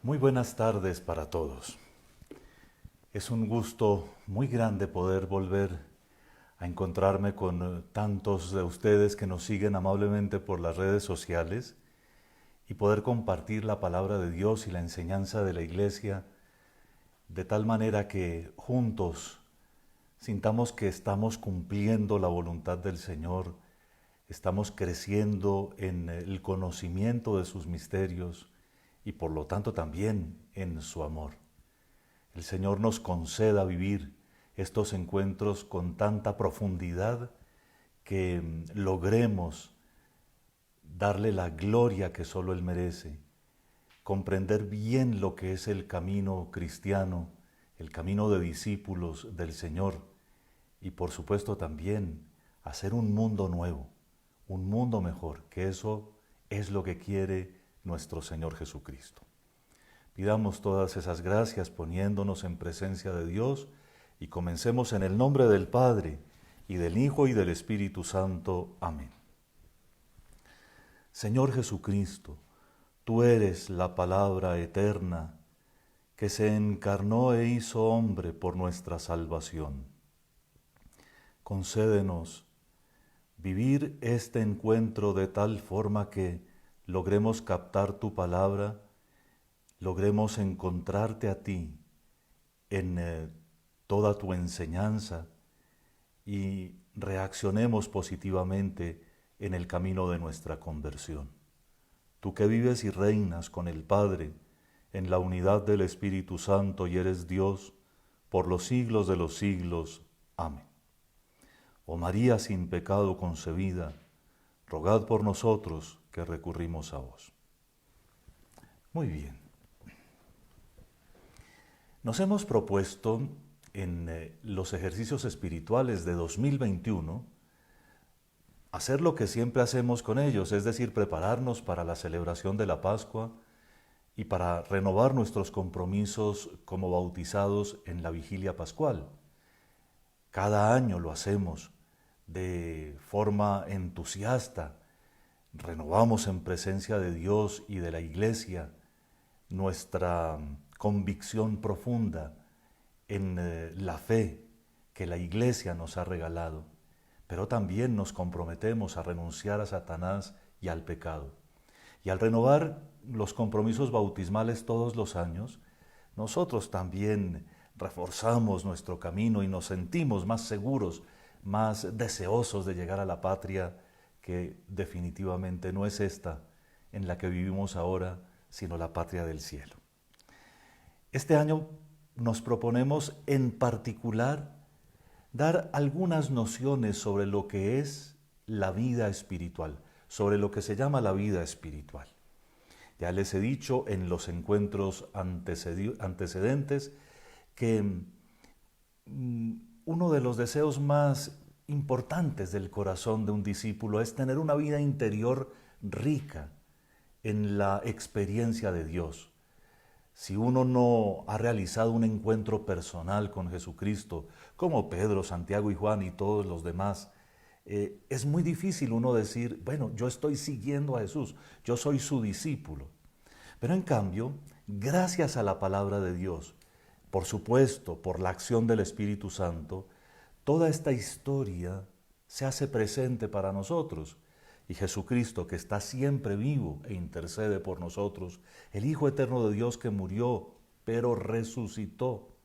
Muy buenas tardes para todos. Es un gusto muy grande poder volver a encontrarme con tantos de ustedes que nos siguen amablemente por las redes sociales y poder compartir la palabra de Dios y la enseñanza de la Iglesia de tal manera que juntos sintamos que estamos cumpliendo la voluntad del Señor, estamos creciendo en el conocimiento de sus misterios y por lo tanto también en su amor. El Señor nos conceda vivir estos encuentros con tanta profundidad que logremos darle la gloria que solo Él merece, comprender bien lo que es el camino cristiano, el camino de discípulos del Señor y por supuesto también hacer un mundo nuevo, un mundo mejor, que eso es lo que quiere nuestro Señor Jesucristo. Pidamos todas esas gracias poniéndonos en presencia de Dios y comencemos en el nombre del Padre, y del Hijo y del Espíritu Santo. Amén. Señor Jesucristo, tú eres la palabra eterna que se encarnó e hizo hombre por nuestra salvación. Concédenos vivir este encuentro de tal forma que logremos captar tu palabra, logremos encontrarte a ti en toda tu enseñanza y reaccionemos positivamente en el camino de nuestra conversión. Tú que vives y reinas con el Padre en la unidad del Espíritu Santo y eres Dios por los siglos de los siglos. Amén. Oh María sin pecado concebida, rogad por nosotros que recurrimos a vos. Muy bien. Nos hemos propuesto en los ejercicios espirituales de 2021 hacer lo que siempre hacemos con ellos, es decir, prepararnos para la celebración de la Pascua y para renovar nuestros compromisos como bautizados en la vigilia pascual. Cada año lo hacemos de forma entusiasta, renovamos en presencia de Dios y de la Iglesia nuestra convicción profunda en la fe que la Iglesia nos ha regalado, pero también nos comprometemos a renunciar a Satanás y al pecado. Y al renovar los compromisos bautismales todos los años, nosotros también reforzamos nuestro camino y nos sentimos más seguros, más deseosos de llegar a la patria que definitivamente no es esta en la que vivimos ahora, sino la patria del cielo. Este año nos proponemos en particular dar algunas nociones sobre lo que es la vida espiritual, sobre lo que se llama la vida espiritual. Ya les he dicho en los encuentros antecedentes que uno de los deseos más importantes del corazón de un discípulo es tener una vida interior rica en la experiencia de Dios. Si uno no ha realizado un encuentro personal con Jesucristo, como Pedro, Santiago y Juan y todos los demás, es muy difícil uno decir, bueno, yo estoy siguiendo a Jesús, yo soy su discípulo. Pero en cambio, gracias a la palabra de Dios, por supuesto, por la acción del Espíritu Santo, toda esta historia se hace presente para nosotros. Y Jesucristo, que está siempre vivo e intercede por nosotros, el Hijo eterno de Dios que murió, pero resucitó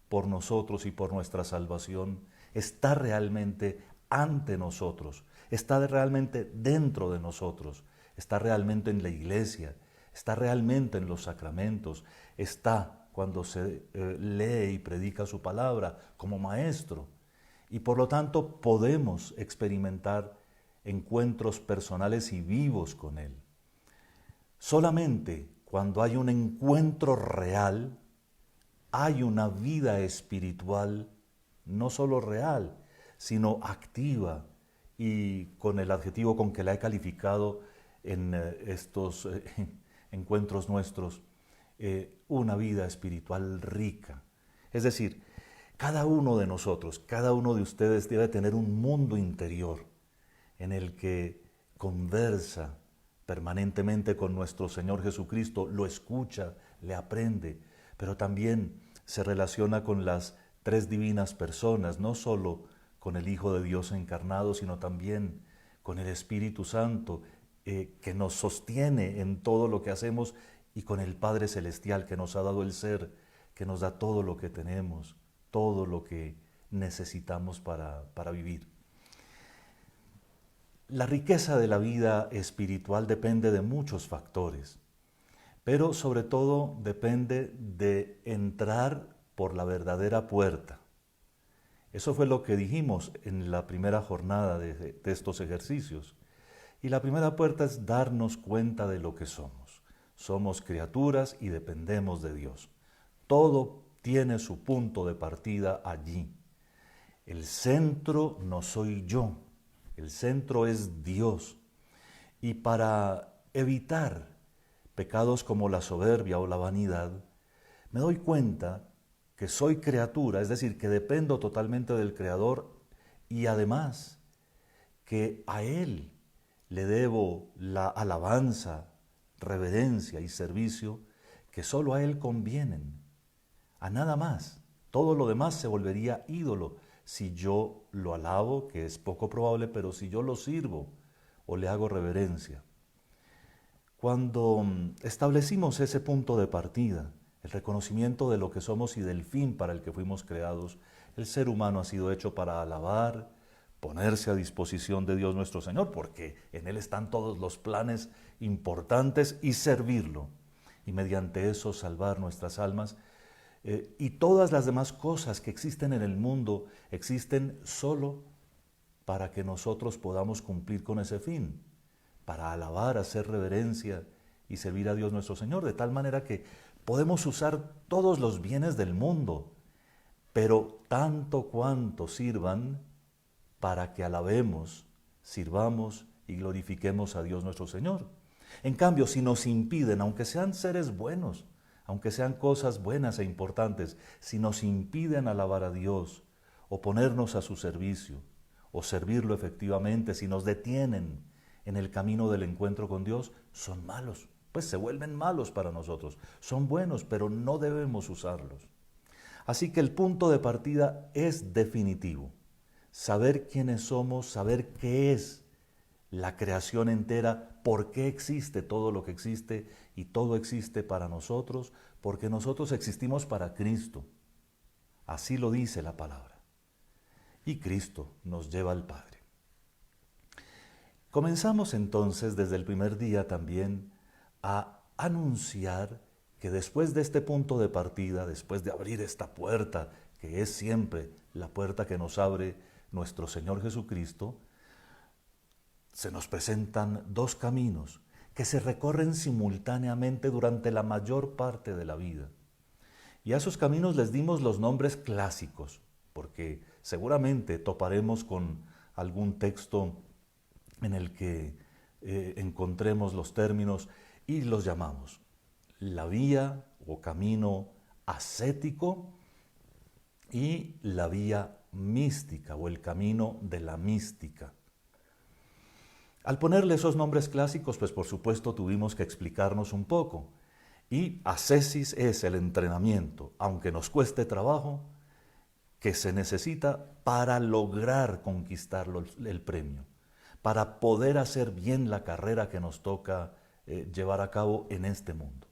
por nosotros y por nuestra salvación, está realmente ante nosotros, está realmente dentro de nosotros, está realmente en la iglesia, está realmente en los sacramentos, está cuando se lee y predica su palabra como maestro. Y por lo tanto podemos experimentar encuentros personales y vivos con Él. Solamente cuando hay un encuentro real, hay una vida espiritual, no solo real, sino activa, y con el adjetivo con que la he calificado en estos encuentros nuestros, una vida espiritual rica. Es decir, cada uno de nosotros, cada uno de ustedes debe tener un mundo interior en el que conversa permanentemente con nuestro Señor Jesucristo, lo escucha, le aprende, pero también se relaciona con las tres divinas personas, no solo con el Hijo de Dios encarnado, sino también con el Espíritu Santo, que nos sostiene en todo lo que hacemos, y con el Padre Celestial, que nos ha dado el ser, que nos da todo lo que tenemos, todo lo que necesitamos para vivir. La riqueza de la vida espiritual depende de muchos factores, pero sobre todo depende de entrar por la verdadera puerta. Eso fue lo que dijimos en la primera jornada de estos ejercicios. Y la primera puerta es darnos cuenta de lo que somos. Somos criaturas y dependemos de Dios. Todo tiene su punto de partida allí. El centro no soy yo, el centro es Dios. Y para evitar pecados como la soberbia o la vanidad, me doy cuenta que soy criatura, es decir, que dependo totalmente del Creador, y además que a Él le debo la alabanza, reverencia y servicio que solo a Él convienen, a nada más. Todo lo demás se volvería ídolo si yo lo alabo, que es poco probable, pero si yo lo sirvo o le hago reverencia. Cuando establecimos ese punto de partida, el reconocimiento de lo que somos y del fin para el que fuimos creados, el ser humano ha sido hecho para alabar, ponerse a disposición de Dios nuestro Señor, porque en Él están todos los planes importantes, y servirlo, y mediante eso salvar nuestras almas. Y todas las demás cosas que existen en el mundo existen solo para que nosotros podamos cumplir con ese fin, para alabar, hacer reverencia y servir a Dios nuestro Señor, de tal manera que podemos usar todos los bienes del mundo, pero tanto cuanto sirvan para que alabemos, sirvamos y glorifiquemos a Dios nuestro Señor. En cambio, si nos impiden, aunque sean seres buenos, aunque sean cosas buenas e importantes, si nos impiden alabar a Dios o ponernos a su servicio o servirlo efectivamente, si nos detienen en el camino del encuentro con Dios, son malos, pues se vuelven malos para nosotros. Son buenos, pero no debemos usarlos. Así que el punto de partida es definitivo. Saber quiénes somos, saber qué es la creación entera, por qué existe todo lo que existe, y todo existe para nosotros, porque nosotros existimos para Cristo. Así lo dice la palabra. Y Cristo nos lleva al Padre. Comenzamos entonces desde el primer día también a anunciar que después de este punto de partida, después de abrir esta puerta, que es siempre la puerta que nos abre nuestro Señor Jesucristo, se nos presentan dos caminos que se recorren simultáneamente durante la mayor parte de la vida. Y a esos caminos les dimos los nombres clásicos, porque seguramente toparemos con algún texto en el que encontremos los términos y los llamamos la vía o camino ascético y la vía mística o el camino de la mística. Al ponerle esos nombres clásicos, pues por supuesto tuvimos que explicarnos un poco. Y ascesis es el entrenamiento, aunque nos cueste trabajo, que se necesita para lograr conquistar el premio, para poder hacer bien la carrera que nos toca llevar a cabo en este mundo.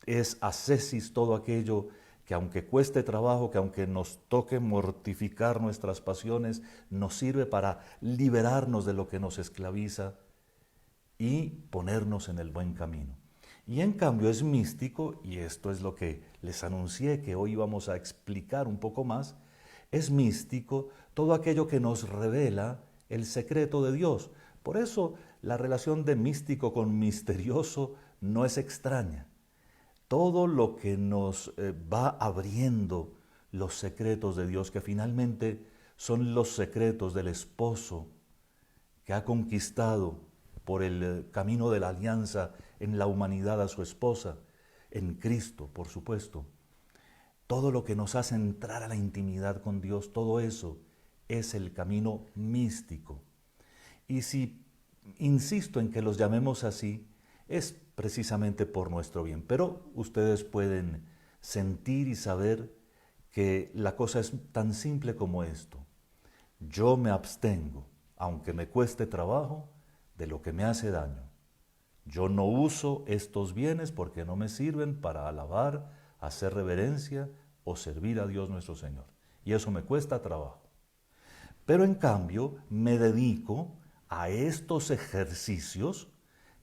Es ascesis todo aquello que aunque cueste trabajo, que aunque nos toque mortificar nuestras pasiones, nos sirve para liberarnos de lo que nos esclaviza y ponernos en el buen camino. Y en cambio es místico, y esto es lo que les anuncié que hoy vamos a explicar un poco más, es místico todo aquello que nos revela el secreto de Dios. Por eso la relación de místico con misterioso no es extraña. Todo lo que nos va abriendo los secretos de Dios, que finalmente son los secretos del esposo que ha conquistado por el camino de la alianza en la humanidad a su esposa, en Cristo, por supuesto. Todo lo que nos hace entrar a la intimidad con Dios, todo eso es el camino místico. Y si insisto en que los llamemos así, es precisamente por nuestro bien. Pero ustedes pueden sentir y saber que la cosa es tan simple como esto. Yo me abstengo, aunque me cueste trabajo, de lo que me hace daño. Yo no uso estos bienes porque no me sirven para alabar, hacer reverencia o servir a Dios nuestro Señor. Y eso me cuesta trabajo. Pero en cambio me dedico a estos ejercicios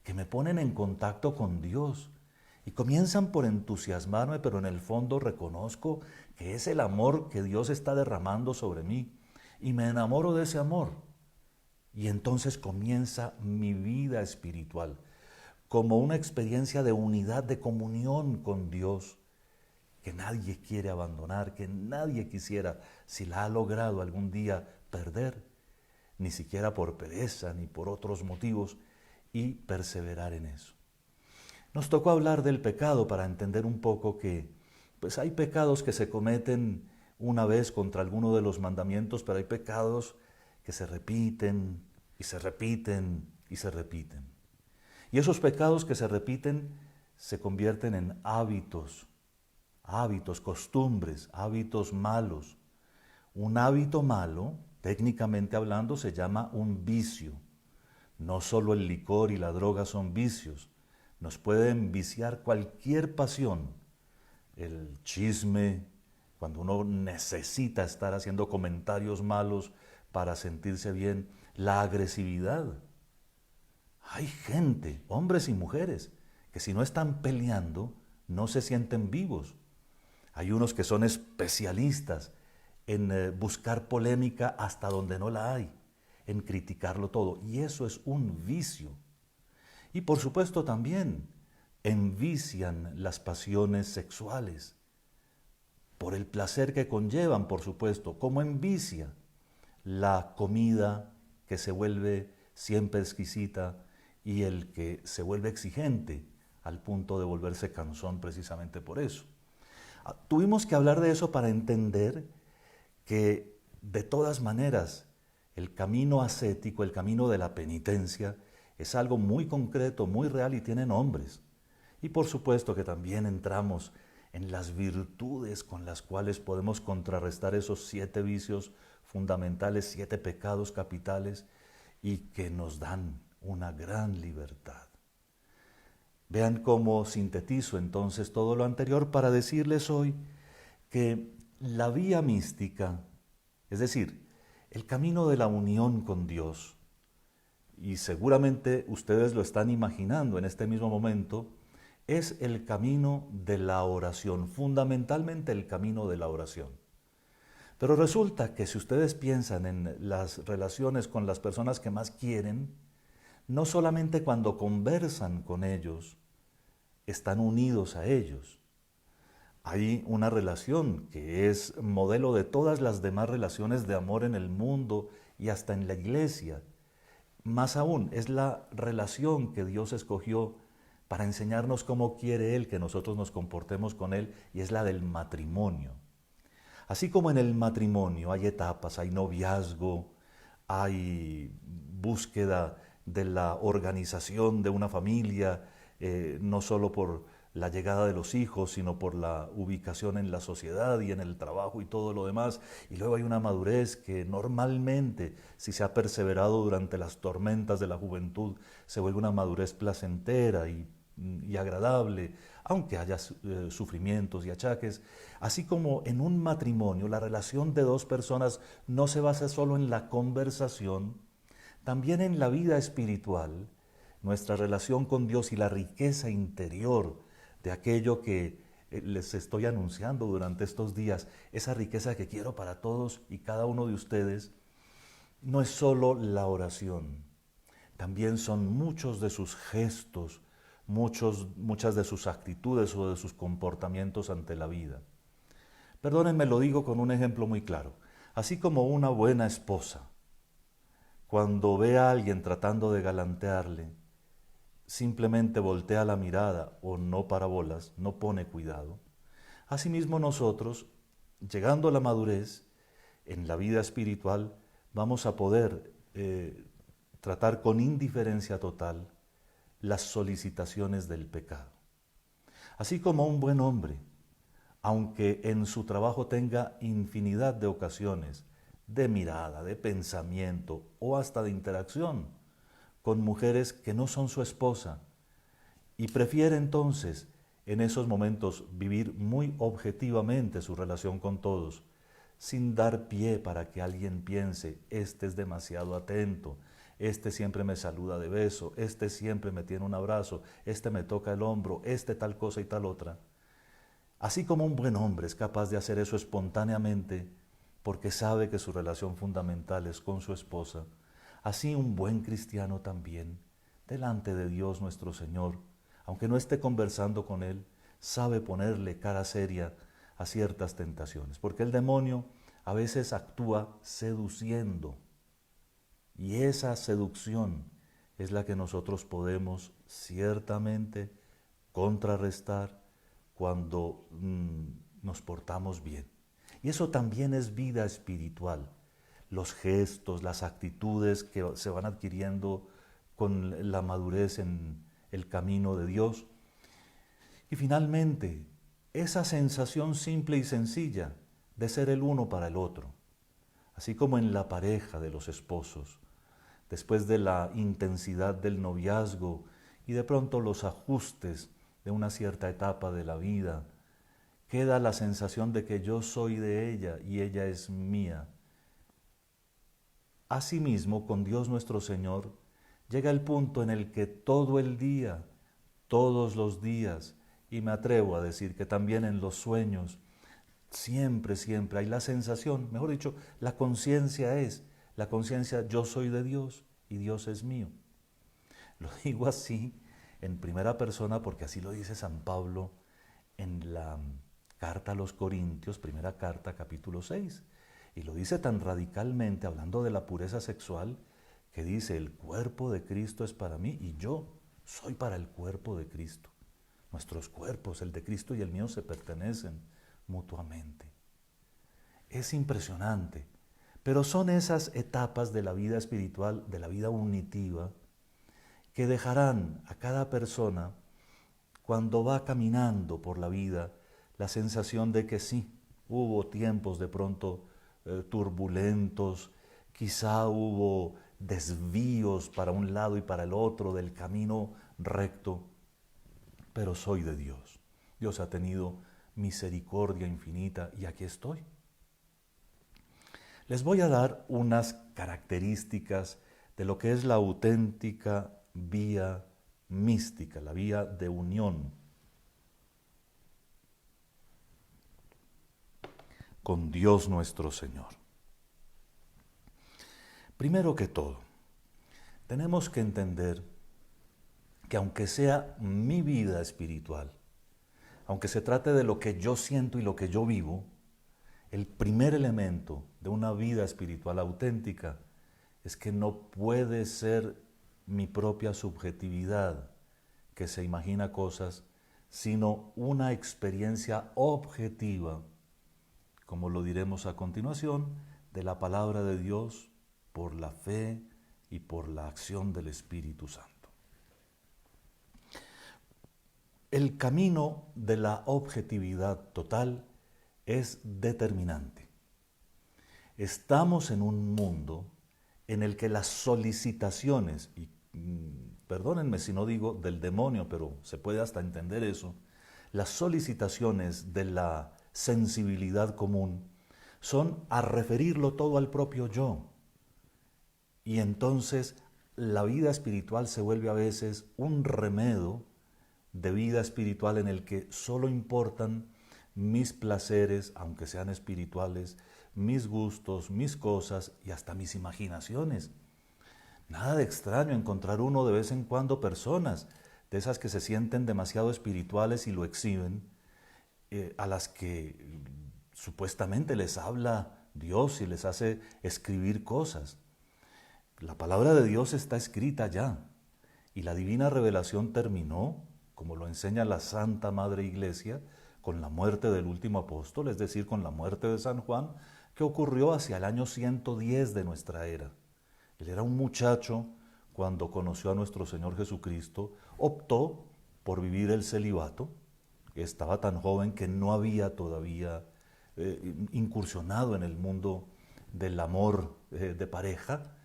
que me ponen en contacto con Dios y comienzan por entusiasmarme, pero en el fondo reconozco que es el amor que Dios está derramando sobre mí y me enamoro de ese amor. Y entonces comienza mi vida espiritual como una experiencia de unidad, de comunión con Dios, que nadie quiere abandonar, que nadie quisiera, si la ha logrado algún día, perder, ni siquiera por pereza ni por otros motivos, y perseverar en eso. Nos tocó hablar del pecado para entender un poco que pues hay pecados que se cometen una vez contra alguno de los mandamientos, pero hay pecados que se repiten y se repiten y se repiten. Y esos pecados que se repiten se convierten en hábitos, costumbres, hábitos malos. Un hábito malo, técnicamente hablando, se llama un vicio. No solo el licor y la droga son vicios, nos pueden viciar cualquier pasión. El chisme, cuando uno necesita estar haciendo comentarios malos para sentirse bien. La agresividad. Hay gente, hombres y mujeres, que si no están peleando, no se sienten vivos. Hay unos que son especialistas en buscar polémica hasta donde no la hay, en criticarlo todo. Y eso es un vicio. Y por supuesto también envician las pasiones sexuales, por el placer que conllevan, por supuesto, como envicia la comida que se vuelve siempre exquisita y el que se vuelve exigente al punto de volverse cansón precisamente por eso. Tuvimos que hablar de eso para entender que de todas maneras el camino ascético, el camino de la penitencia, es algo muy concreto, muy real y tiene nombres. Y por supuesto que también entramos en las virtudes con las cuales podemos contrarrestar esos 7 vicios fundamentales, 7 pecados capitales y que nos dan una gran libertad. Vean cómo sintetizo entonces todo lo anterior para decirles hoy que la vía mística, es decir, el camino de la unión con Dios, y seguramente ustedes lo están imaginando en este mismo momento, es el camino de la oración, fundamentalmente el camino de la oración. Pero resulta que si ustedes piensan en las relaciones con las personas que más quieren, no solamente cuando conversan con ellos, están unidos a ellos. Hay una relación que es modelo de todas las demás relaciones de amor en el mundo y hasta en la iglesia. Más aún, es la relación que Dios escogió para enseñarnos cómo quiere Él que nosotros nos comportemos con Él, y es la del matrimonio. Así como en el matrimonio hay etapas, hay noviazgo, hay búsqueda de la organización de una familia, no solo por la llegada de los hijos, sino por la ubicación en la sociedad y en el trabajo y todo lo demás. Y luego hay una madurez que normalmente, si se ha perseverado durante las tormentas de la juventud, se vuelve una madurez placentera y agradable, aunque haya sufrimientos y achaques. Así como en un matrimonio la relación de dos personas no se basa solo en la conversación, también en la vida espiritual, nuestra relación con Dios y la riqueza interior de aquello que les estoy anunciando durante estos días, esa riqueza que quiero para todos y cada uno de ustedes, no es solo la oración, también son muchos de sus gestos, muchas de sus actitudes o de sus comportamientos ante la vida. Perdónenme, lo digo con un ejemplo muy claro. Así como una buena esposa, cuando ve a alguien tratando de galantearle, simplemente voltea la mirada o no para bolas, no pone cuidado. Asimismo nosotros, llegando a la madurez en la vida espiritual, vamos a poder tratar con indiferencia total las solicitaciones del pecado. Así como un buen hombre, aunque en su trabajo tenga infinidad de ocasiones de mirada, de pensamiento o hasta de interacción con mujeres que no son su esposa, y prefiere entonces en esos momentos vivir muy objetivamente su relación con todos, sin dar pie para que alguien piense, este es demasiado atento, este siempre me saluda de beso, este siempre me tiene un abrazo, este me toca el hombro, este tal cosa y tal otra. Así como un buen hombre es capaz de hacer eso espontáneamente porque sabe que su relación fundamental es con su esposa, así un buen cristiano también, delante de Dios nuestro Señor, aunque no esté conversando con Él, sabe ponerle cara seria a ciertas tentaciones, porque el demonio a veces actúa seduciendo, y esa seducción es la que nosotros podemos ciertamente contrarrestar cuando nos portamos bien. Y eso también es vida espiritual. Los gestos, las actitudes que se van adquiriendo con la madurez en el camino de Dios. Y finalmente, esa sensación simple y sencilla de ser el uno para el otro. Así como en la pareja de los esposos, después de la intensidad del noviazgo y de pronto los ajustes de una cierta etapa de la vida, queda la sensación de que yo soy de ella y ella es mía. Asimismo, con Dios nuestro Señor, llega el punto en el que todo el día, todos los días, y me atrevo a decir que también en los sueños, siempre, siempre hay la sensación, mejor dicho, la conciencia yo soy de Dios y Dios es mío. Lo digo así en primera persona porque así lo dice San Pablo en la carta a los Corintios, primera carta, capítulo 6. Y lo dice tan radicalmente, hablando de la pureza sexual, que dice, el cuerpo de Cristo es para mí y yo soy para el cuerpo de Cristo. Nuestros cuerpos, el de Cristo y el mío, se pertenecen mutuamente. Es impresionante, pero son esas etapas de la vida espiritual, de la vida unitiva, que dejarán a cada persona, cuando va caminando por la vida, la sensación de que sí, hubo tiempos de pronto turbulentos, quizá hubo desvíos para un lado y para el otro del camino recto, pero soy de Dios. Dios ha tenido misericordia infinita y aquí estoy. Les voy a dar unas características de lo que es la auténtica vía mística, la vía de unión con Dios nuestro Señor. Primero que todo, tenemos que entender que aunque sea mi vida espiritual, aunque se trate de lo que yo siento y lo que yo vivo, el primer elemento de una vida espiritual auténtica es que no puede ser mi propia subjetividad que se imagina cosas, sino una experiencia objetiva, como lo diremos a continuación, de la palabra de Dios por la fe y por la acción del Espíritu Santo. El camino de la objetividad total es determinante. Estamos en un mundo en el que las solicitaciones, y perdónenme si no digo del demonio, pero se puede hasta entender eso, las solicitaciones de la sensibilidad común son a referirlo todo al propio yo. Y entonces la vida espiritual se vuelve a veces un remedo de vida espiritual en el que solo importan mis placeres, aunque sean espirituales, mis gustos, mis cosas y hasta mis imaginaciones. Nada de extraño encontrar uno de vez en cuando personas de esas que se sienten demasiado espirituales y lo exhiben, a las que supuestamente les habla Dios y les hace escribir cosas. La palabra de Dios está escrita ya y la divina revelación terminó, como lo enseña la Santa Madre Iglesia, con la muerte del último apóstol, es decir, con la muerte de San Juan, que ocurrió hacia el año 110 de nuestra era. Él era un muchacho cuando conoció a nuestro Señor Jesucristo, optó por vivir el celibato. Estaba tan joven que no había todavía incursionado en el mundo del amor de pareja,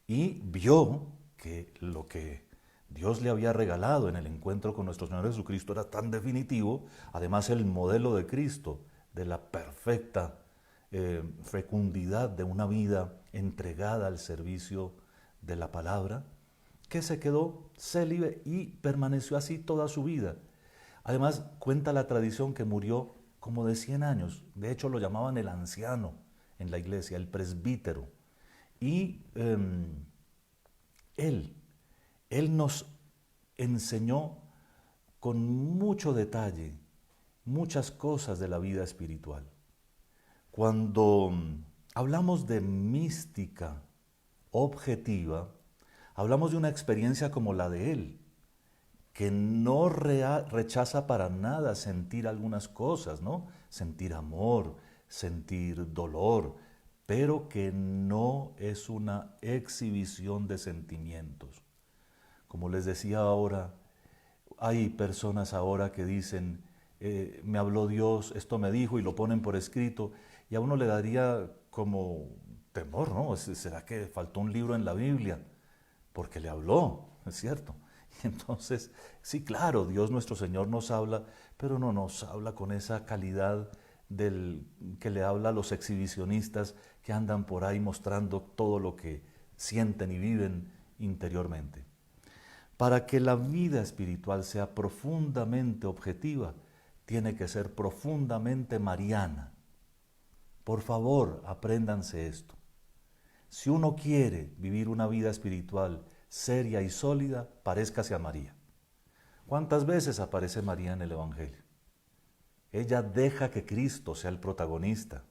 y vio que lo que Dios le había regalado en el encuentro con nuestro Señor Jesucristo era tan definitivo, además el modelo de Cristo, de la perfecta fecundidad de una vida entregada al servicio de la palabra, que se quedó célibe y permaneció así toda su vida. Además, cuenta la tradición que murió como de 100 años. De hecho, lo llamaban el anciano en la iglesia, el presbítero. Y él, él nos enseñó con mucho detalle muchas cosas de la vida espiritual. Cuando hablamos de mística objetiva, hablamos de una experiencia como la de él, que no rechaza para nada sentir algunas cosas, ¿no? Sentir amor, sentir dolor, pero que no es una exhibición de sentimientos. Como les decía ahora, hay personas ahora que dicen, me habló Dios, esto me dijo, y lo ponen por escrito, y a uno le daría como temor, ¿no? ¿Será que faltó un libro en la Biblia? Porque le habló, es cierto. Y entonces, sí, claro, Dios nuestro Señor nos habla, pero no nos habla con esa calidad del que le habla a los exhibicionistas que andan por ahí mostrando todo lo que sienten y viven interiormente. Para que la vida espiritual sea profundamente objetiva, tiene que ser profundamente mariana. Por favor, apréndanse esto. Si uno quiere vivir una vida espiritual seria y sólida, paréscase a María. ¿Cuántas veces aparece María en el Evangelio? Ella deja que Cristo sea el protagonista.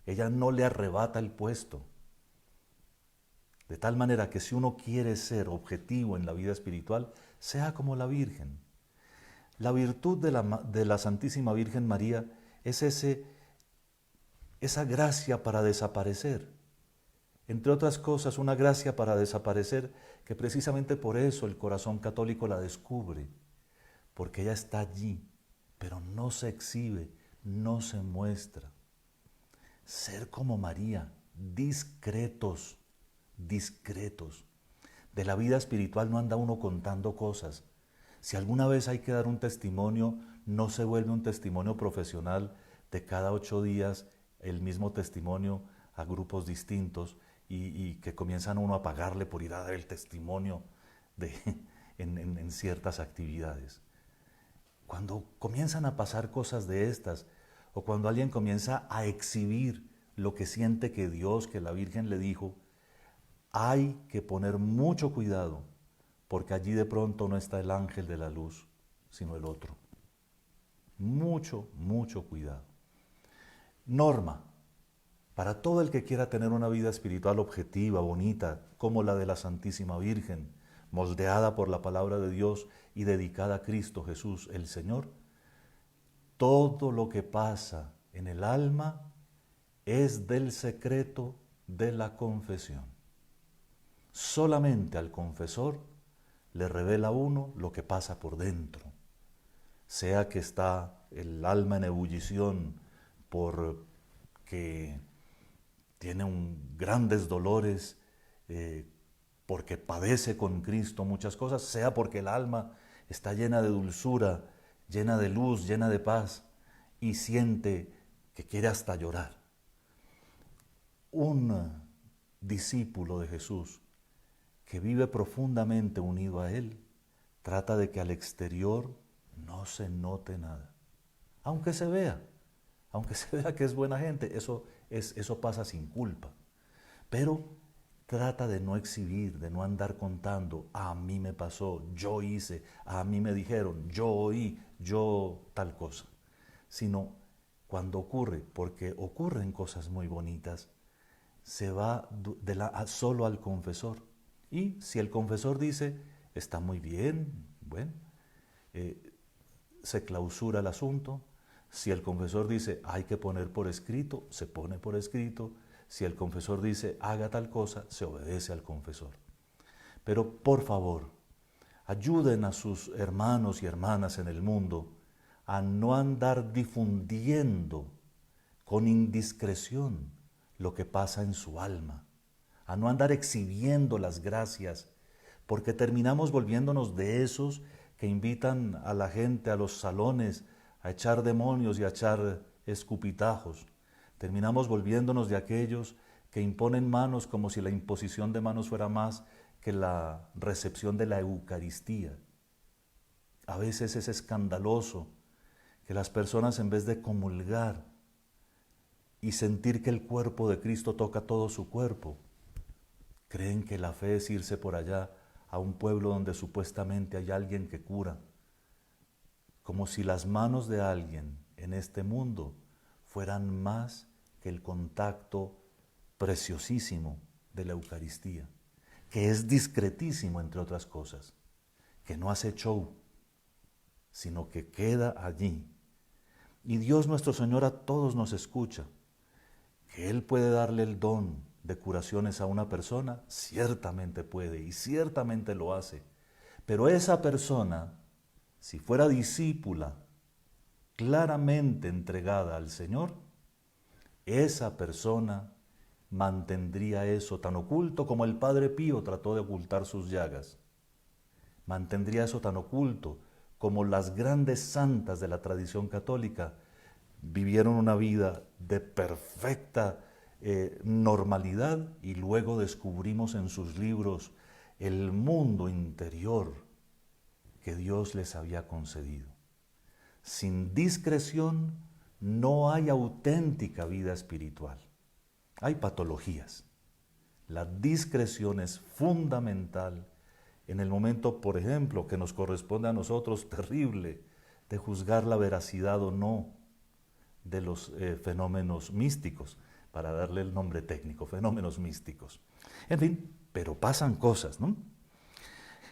Ella no le arrebata el puesto. De tal manera que si uno quiere ser objetivo en la vida espiritual, sea como la Virgen. La virtud de la Santísima Virgen María es esa gracia para desaparecer. Entre otras cosas, una gracia para desaparecer que precisamente por eso el corazón católico la descubre, porque ella está allí, pero no se exhibe, no se muestra. Ser como María, discretos. De la vida espiritual no anda uno contando cosas. Si alguna vez hay que dar un testimonio, no se vuelve un testimonio profesional de cada 8 días el mismo testimonio a grupos distintos y que comienzan uno a pagarle por ir a dar el testimonio en ciertas actividades. Cuando comienzan a pasar cosas de estas, o cuando alguien comienza a exhibir lo que siente que Dios, que la Virgen le dijo, hay que poner mucho cuidado, porque allí de pronto no está el ángel de la luz, sino el otro. Mucho cuidado. Norma, para todo el que quiera tener una vida espiritual objetiva, bonita, como la de la Santísima Virgen, moldeada por la palabra de Dios y dedicada a Cristo Jesús el Señor, todo lo que pasa en el alma es del secreto de la confesión. Solamente al confesor le revela a uno lo que pasa por dentro, sea que está el alma en ebullición porque tiene grandes dolores, porque padece con Cristo muchas cosas, sea porque el alma está llena de dulzura, llena de luz, llena de paz y siente que quiere hasta llorar. Un discípulo de Jesús que vive profundamente unido a Él, trata de que al exterior no se note nada. Aunque se vea que es buena gente, eso pasa sin culpa. Pero trata de no exhibir, de no andar contando, a mí me pasó, yo hice, a mí me dijeron, yo oí, yo tal cosa. Sino cuando ocurre, porque ocurren cosas muy bonitas, se va solo al confesor. Y si el confesor dice, está muy bien, bueno, se clausura el asunto. Si el confesor dice, hay que poner por escrito, se pone por escrito. Si el confesor dice, haga tal cosa, se obedece al confesor. Pero por favor, ayuden a sus hermanos y hermanas en el mundo a no andar difundiendo con indiscreción lo que pasa en su alma, a no andar exhibiendo las gracias, porque terminamos volviéndonos de esos que invitan a la gente a los salones a echar demonios y a echar escupitajos. Terminamos volviéndonos de aquellos que imponen manos como si la imposición de manos fuera más que la recepción de la Eucaristía. A veces es escandaloso que las personas, en vez de comulgar y sentir que el cuerpo de Cristo toca todo su cuerpo, creen que la fe es irse por allá a un pueblo donde supuestamente hay alguien que cura, como si las manos de alguien en este mundo fueran más que el contacto preciosísimo de la Eucaristía, que es discretísimo, entre otras cosas, que no hace show, sino que queda allí. Y Dios nuestro Señor a todos nos escucha. ¿Que Él puede darle el don de curaciones a una persona? Ciertamente puede y ciertamente lo hace. Pero esa persona, si fuera discípula, claramente entregada al Señor, esa persona mantendría eso tan oculto como el Padre Pío trató de ocultar sus llagas. Mantendría eso tan oculto como las grandes santas de la tradición católica vivieron una vida de perfecta normalidad y luego descubrimos en sus libros el mundo interior que Dios les había concedido. Sin discreción no hay auténtica vida espiritual. Hay patologías. La discreción es fundamental en el momento, por ejemplo, que nos corresponde a nosotros, terrible, de juzgar la veracidad o no de los fenómenos místicos, para darle el nombre técnico, fenómenos místicos. En fin, pero pasan cosas, ¿no?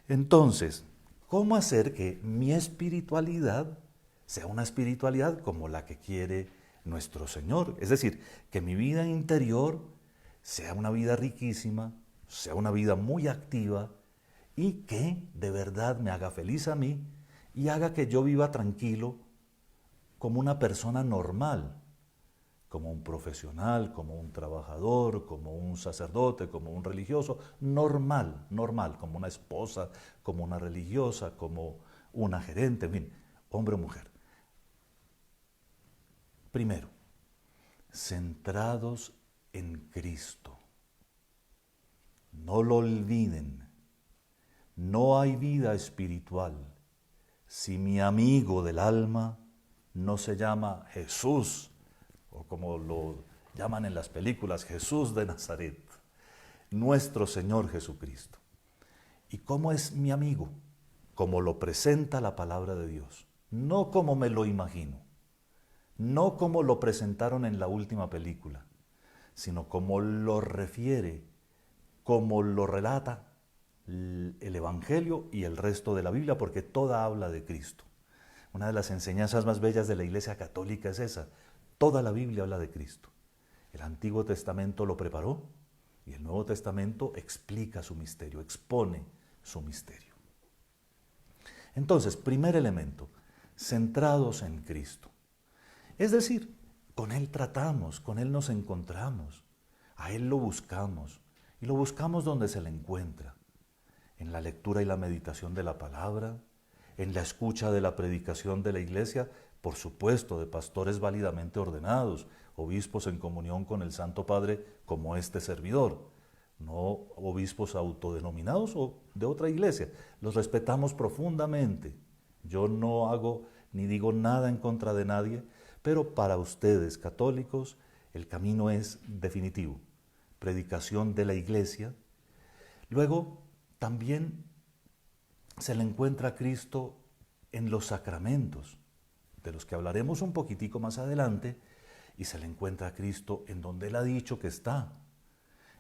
Entonces, ¿cómo hacer que mi espiritualidad sea una espiritualidad como la que quiere nuestro Señor? Es decir, que mi vida interior sea una vida riquísima, sea una vida muy activa y que de verdad me haga feliz a mí y haga que yo viva tranquilo como una persona normal, como un profesional, como un trabajador, como un sacerdote, como un religioso, normal, como una esposa, como una religiosa, como una gerente, en fin, hombre o mujer. Primero, centrados en Cristo. No lo olviden, no hay vida espiritual si mi amigo del alma no se llama Jesús, o como lo llaman en las películas, Jesús de Nazaret, nuestro Señor Jesucristo. ¿Y cómo es mi amigo? Como lo presenta la palabra de Dios, no como me lo imagino, no como lo presentaron en la última película, sino como lo refiere, como lo relata el Evangelio y el resto de la Biblia, porque toda habla de Cristo. Una de las enseñanzas más bellas de la Iglesia Católica es esa. Toda la Biblia habla de Cristo. El Antiguo Testamento lo preparó y el Nuevo Testamento explica su misterio, expone su misterio. Entonces, primer elemento, centrados en Cristo. Es decir, con Él tratamos, con Él nos encontramos, a Él lo buscamos y lo buscamos donde se le encuentra, en la lectura y la meditación de la palabra, en la escucha de la predicación de la iglesia, por supuesto, de pastores válidamente ordenados, obispos en comunión con el Santo Padre como este servidor, no obispos autodenominados o de otra iglesia. Los respetamos profundamente. Yo no hago ni digo nada en contra de nadie, pero para ustedes, católicos, el camino es definitivo. Predicación de la iglesia. Luego, también se le encuentra a Cristo en los sacramentos, de los que hablaremos un poquitico más adelante, y se le encuentra a Cristo en donde Él ha dicho que está,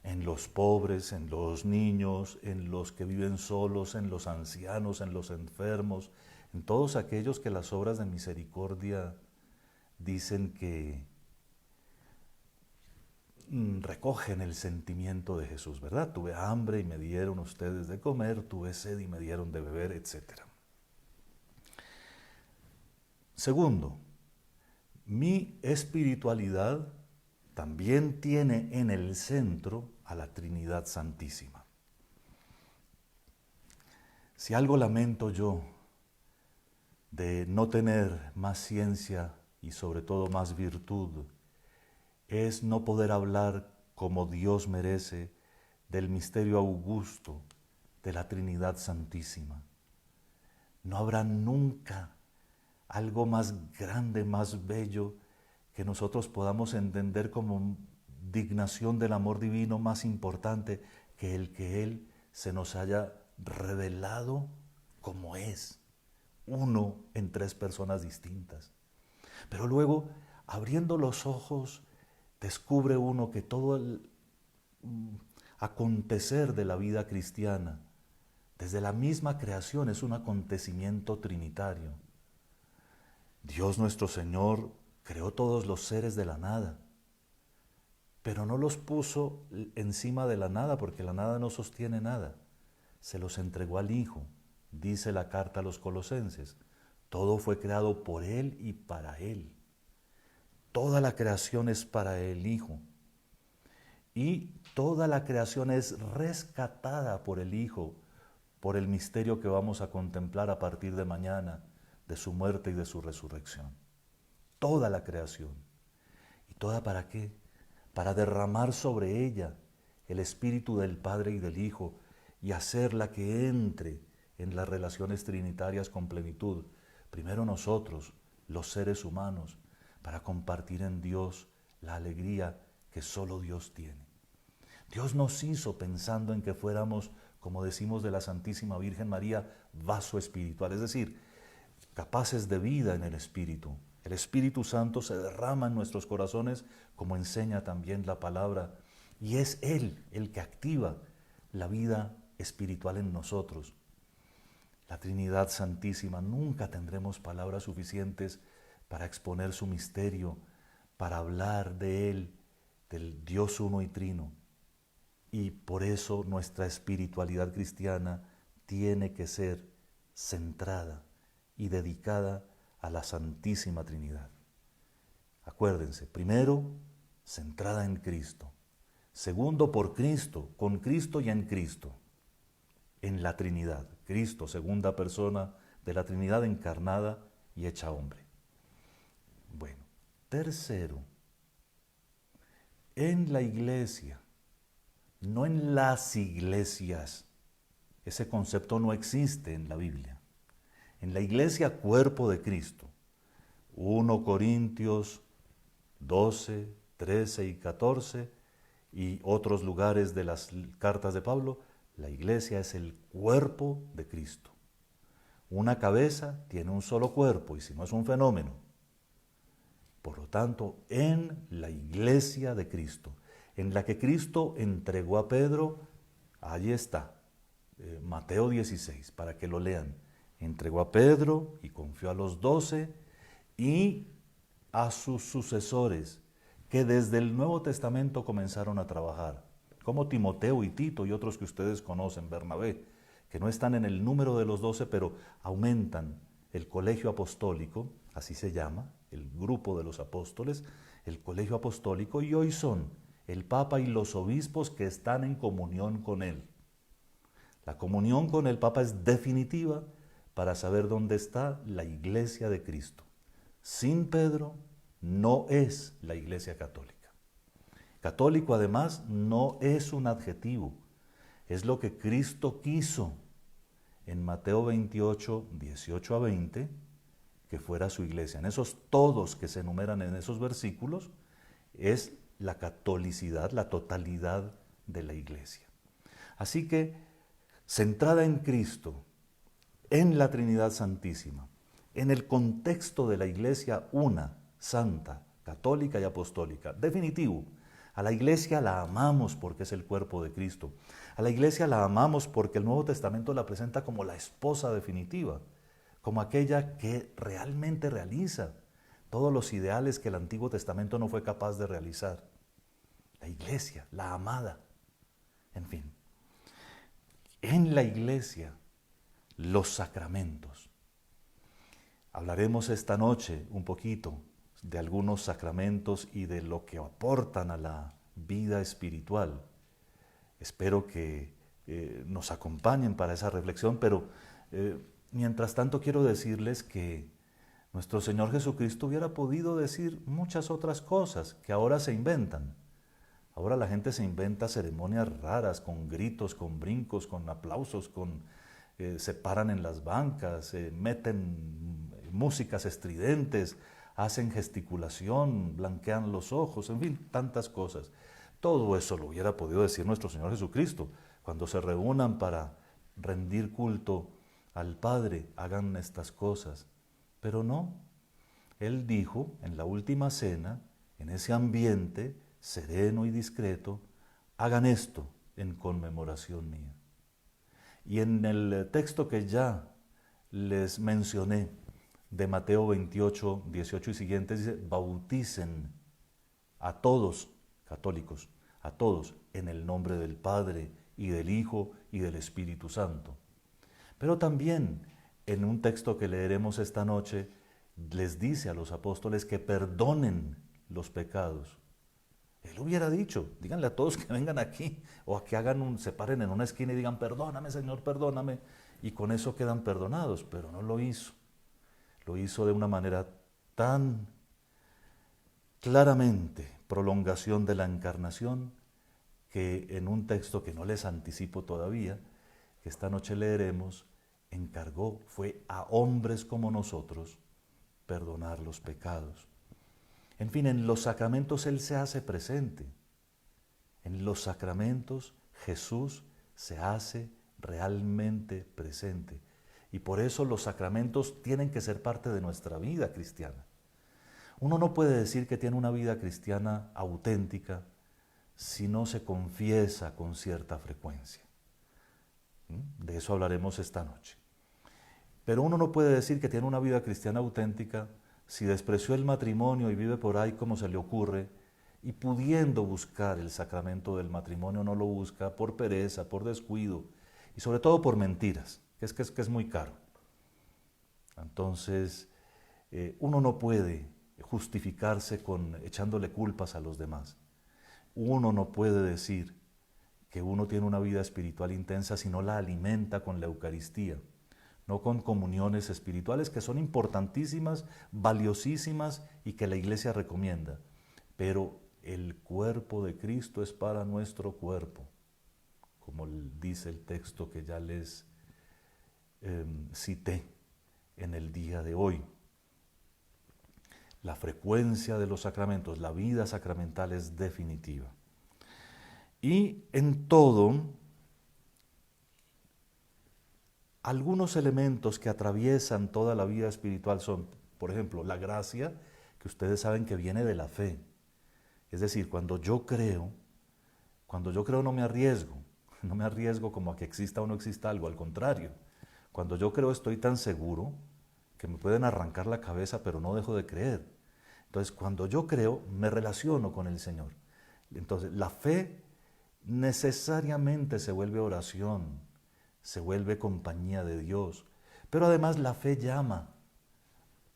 en los pobres, en los niños, en los que viven solos, en los ancianos, en los enfermos, en todos aquellos que las obras de misericordia dicen que recogen el sentimiento de Jesús, ¿verdad? Tuve hambre y me dieron ustedes de comer, tuve sed y me dieron de beber, etc. Segundo, mi espiritualidad también tiene en el centro a la Trinidad Santísima. Si algo lamento yo de no tener más ciencia y sobre todo más virtud, es no poder hablar como Dios merece del misterio augusto de la Trinidad Santísima. No habrá nunca algo más grande, más bello, que nosotros podamos entender como dignación del amor divino más importante que Él se nos haya revelado como es, uno en tres personas distintas. Pero luego, abriendo los ojos, descubre uno que todo el acontecer de la vida cristiana, desde la misma creación, es un acontecimiento trinitario. Dios nuestro Señor creó todos los seres de la nada, pero no los puso encima de la nada, porque la nada no sostiene nada. Se los entregó al Hijo, dice la carta a los Colosenses. Todo fue creado por Él y para Él. Toda la creación es para el Hijo. Y toda la creación es rescatada por el Hijo, por el misterio que vamos a contemplar a partir de mañana, de su muerte y de su resurrección. Toda la creación. ¿Y toda para qué? Para derramar sobre ella el Espíritu del Padre y del Hijo y hacerla que entre en las relaciones trinitarias con plenitud. Primero nosotros, los seres humanos, para compartir en Dios la alegría que solo Dios tiene. Dios nos hizo pensando en que fuéramos, como decimos de la Santísima Virgen María, vaso espiritual, es decir, capaces de vida en el Espíritu. El Espíritu Santo se derrama en nuestros corazones, como enseña también la palabra, y es Él el que activa la vida espiritual en nosotros. La Trinidad Santísima, nunca tendremos palabras suficientes para exponer su misterio, para hablar de Él, del Dios uno y trino. Y por eso nuestra espiritualidad cristiana tiene que ser centrada y dedicada a la Santísima Trinidad. Acuérdense, primero, centrada en Cristo. Segundo, por Cristo, con Cristo y en Cristo, en la Trinidad. Cristo, segunda persona de la Trinidad encarnada y hecha hombre. Bueno, tercero, en la iglesia, no en las iglesias. Ese concepto no existe en la Biblia. En la iglesia, cuerpo de Cristo. 1 Corintios 12, 13 y 14 y otros lugares de las cartas de Pablo, la iglesia es el cuerpo de Cristo. Una cabeza tiene un solo cuerpo y si no es un fenómeno. Por lo tanto, en la iglesia de Cristo, en la que Cristo entregó a Pedro, allí está, Mateo 16, para que lo lean. Entregó a Pedro y confió a los 12 y a sus sucesores, que desde el Nuevo Testamento comenzaron a trabajar, como Timoteo y Tito y otros que ustedes conocen, Bernabé, que no están en el número de los 12, pero aumentan el colegio apostólico, así se llama, el grupo de los apóstoles, el colegio apostólico, y hoy son el Papa y los obispos que están en comunión con él. La comunión con el Papa es definitiva para saber dónde está la iglesia de Cristo. Sin Pedro no es la iglesia católica. Católico, además, no es un adjetivo, es lo que Cristo quiso en Mateo 28, 18 a 20, que fuera su iglesia. En esos todos que se enumeran en esos versículos, es la catolicidad, la totalidad de la iglesia. Así que, centrada en Cristo, en la Trinidad Santísima, en el contexto de la iglesia una, santa, católica y apostólica, definitivo. A la iglesia la amamos porque es el cuerpo de Cristo. A la iglesia la amamos porque el Nuevo Testamento la presenta como la esposa definitiva, como aquella que realmente realiza todos los ideales que el Antiguo Testamento no fue capaz de realizar. La iglesia, la amada. En fin, en la iglesia, los sacramentos. Hablaremos esta noche un poquito de algunos sacramentos y de lo que aportan a la vida espiritual. Espero que nos acompañen para esa reflexión, pero mientras tanto quiero decirles que nuestro Señor Jesucristo hubiera podido decir muchas otras cosas que ahora se inventan. Ahora la gente se inventa ceremonias raras, con gritos, con brincos, con aplausos, se paran en las bancas, meten músicas estridentes, hacen gesticulación, blanquean los ojos, en fin, tantas cosas. Todo eso lo hubiera podido decir nuestro Señor Jesucristo. Cuando se reúnan para rendir culto al Padre, hagan estas cosas. Pero no, Él dijo en la última cena, en ese ambiente sereno y discreto, hagan esto en conmemoración mía. Y en el texto que ya les mencioné, de Mateo 28, 18 y siguientes, dice, bauticen a todos, católicos, a todos, en el nombre del Padre y del Hijo y del Espíritu Santo. Pero también en un texto que leeremos esta noche, les dice a los apóstoles que perdonen los pecados. Él hubiera dicho, díganle a todos que vengan aquí, o a que se paren en una esquina y digan, perdóname Señor, perdóname, y con eso quedan perdonados, pero no lo hizo. Lo hizo de una manera tan claramente prolongación de la encarnación, que en un texto que no les anticipo todavía, que esta noche leeremos, fue a hombres como nosotros perdonar los pecados. En fin, en los sacramentos Él se hace presente. En los sacramentos Jesús se hace realmente presente. Y por eso los sacramentos tienen que ser parte de nuestra vida cristiana. Uno no puede decir que tiene una vida cristiana auténtica si no se confiesa con cierta frecuencia. De eso hablaremos esta noche. Pero uno no puede decir que tiene una vida cristiana auténtica si despreció el matrimonio y vive por ahí como se le ocurre, y pudiendo buscar el sacramento del matrimonio no lo busca por pereza, por descuido y sobre todo por mentiras, que es muy caro. Entonces, uno no puede justificarse echándole culpas a los demás. Uno no puede decir que uno tiene una vida espiritual intensa si no la alimenta con la Eucaristía, no con comuniones espirituales que son importantísimas, valiosísimas y que la Iglesia recomienda. Pero el cuerpo de Cristo es para nuestro cuerpo, como dice el texto que ya les cité en el día de hoy. La frecuencia de los sacramentos, la vida sacramental es definitiva. Y en todo, algunos elementos que atraviesan toda la vida espiritual son, por ejemplo, la gracia, que ustedes saben que viene de la fe. Es decir, cuando yo creo no me arriesgo como a que exista o no exista algo, al contrario. Cuando yo creo estoy tan seguro que me pueden arrancar la cabeza, pero no dejo de creer. Entonces, cuando yo creo, me relaciono con el Señor. Entonces, la fe necesariamente se vuelve oración, se vuelve compañía de Dios. Pero además la fe llama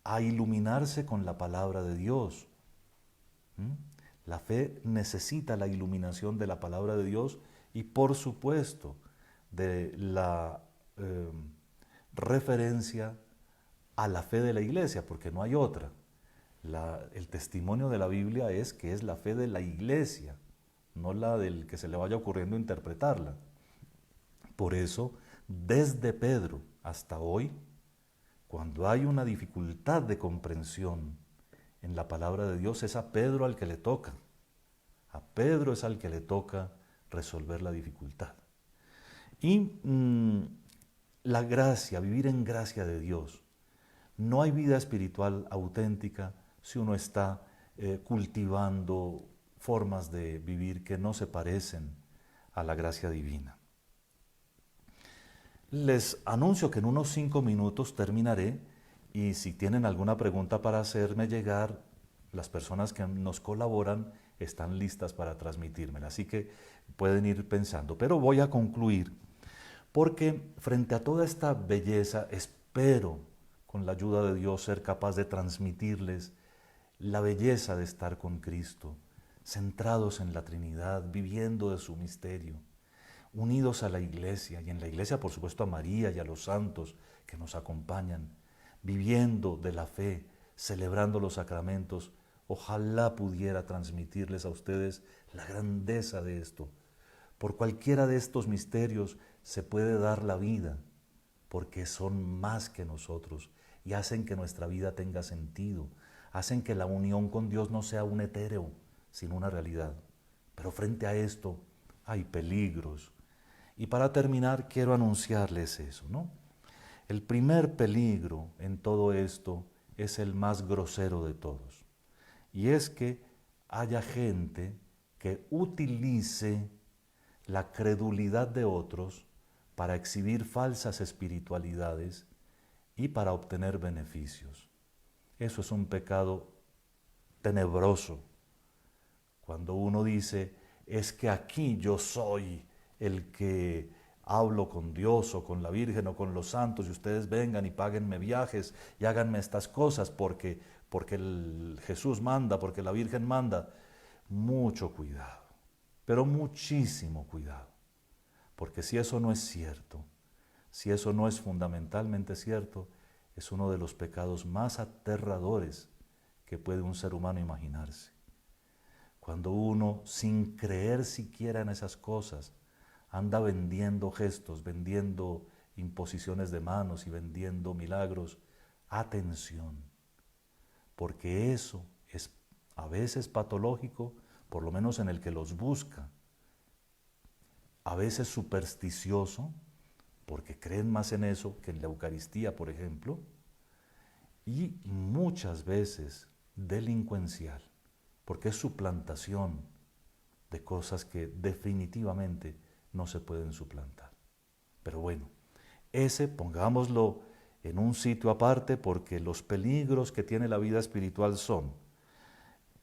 a iluminarse con la palabra de Dios. La fe necesita la iluminación de la palabra de Dios y, por supuesto, de la referencia a la fe de la Iglesia, porque no hay otra. El testimonio de la Biblia es que es la fe de la Iglesia, no la del que se le vaya ocurriendo interpretarla. Por eso, desde Pedro hasta hoy, cuando hay una dificultad de comprensión en la palabra de Dios, es a Pedro al que le toca. A Pedro es al que le toca resolver la dificultad. Y la gracia, vivir en gracia de Dios. No hay vida espiritual auténtica si uno está cultivando formas de vivir que no se parecen a la gracia divina. Les anuncio que en unos 5 minutos terminaré y si tienen alguna pregunta para hacerme llegar, las personas que nos colaboran están listas para transmitírmela, así que pueden ir pensando. Pero voy a concluir, porque frente a toda esta belleza, espero, con la ayuda de Dios, ser capaz de transmitirles la belleza de estar con Cristo, centrados en la Trinidad, viviendo de su misterio, unidos a la Iglesia, y en la Iglesia, por supuesto, a María y a los santos que nos acompañan, viviendo de la fe, celebrando los sacramentos. Ojalá pudiera transmitirles a ustedes la grandeza de esto. Por cualquiera de estos misterios se puede dar la vida, porque son más que nosotros y hacen que nuestra vida tenga sentido, hacen que la unión con Dios no sea un etéreo, sino una realidad. Pero frente a esto hay peligros. Y para terminar quiero anunciarles eso, ¿no? El primer peligro en todo esto es el más grosero de todos. Y es que haya gente que utilice la credulidad de otros para exhibir falsas espiritualidades y para obtener beneficios. Eso es un pecado tenebroso. Cuando uno dice, es que aquí yo soy el que hablo con Dios o con la Virgen o con los santos y ustedes vengan y páguenme viajes y háganme estas cosas porque Jesús manda, porque la Virgen manda. Mucho cuidado, pero muchísimo cuidado, porque si eso no es cierto, si eso no es fundamentalmente cierto, es uno de los pecados más aterradores que puede un ser humano imaginarse. Cuando uno, sin creer siquiera en esas cosas, anda vendiendo gestos, vendiendo imposiciones de manos y vendiendo milagros, atención, porque eso es a veces patológico, por lo menos en el que los busca, a veces supersticioso, porque creen más en eso que en la Eucaristía, por ejemplo, y muchas veces delincuencial, porque es suplantación de cosas que definitivamente no se pueden suplantar. Pero bueno, ese pongámoslo en un sitio aparte, porque los peligros que tiene la vida espiritual son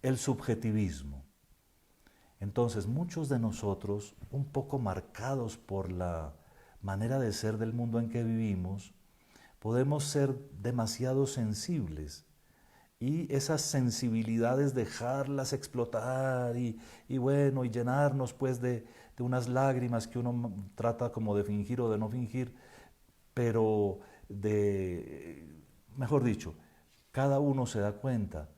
el subjetivismo. Entonces, muchos de nosotros, un poco marcados por la manera de ser del mundo en que vivimos, podemos ser demasiado sensibles y esas sensibilidades dejarlas explotar y bueno, y llenarnos pues de unas lágrimas que uno trata como de fingir o de no fingir, pero mejor dicho, cada uno se da cuenta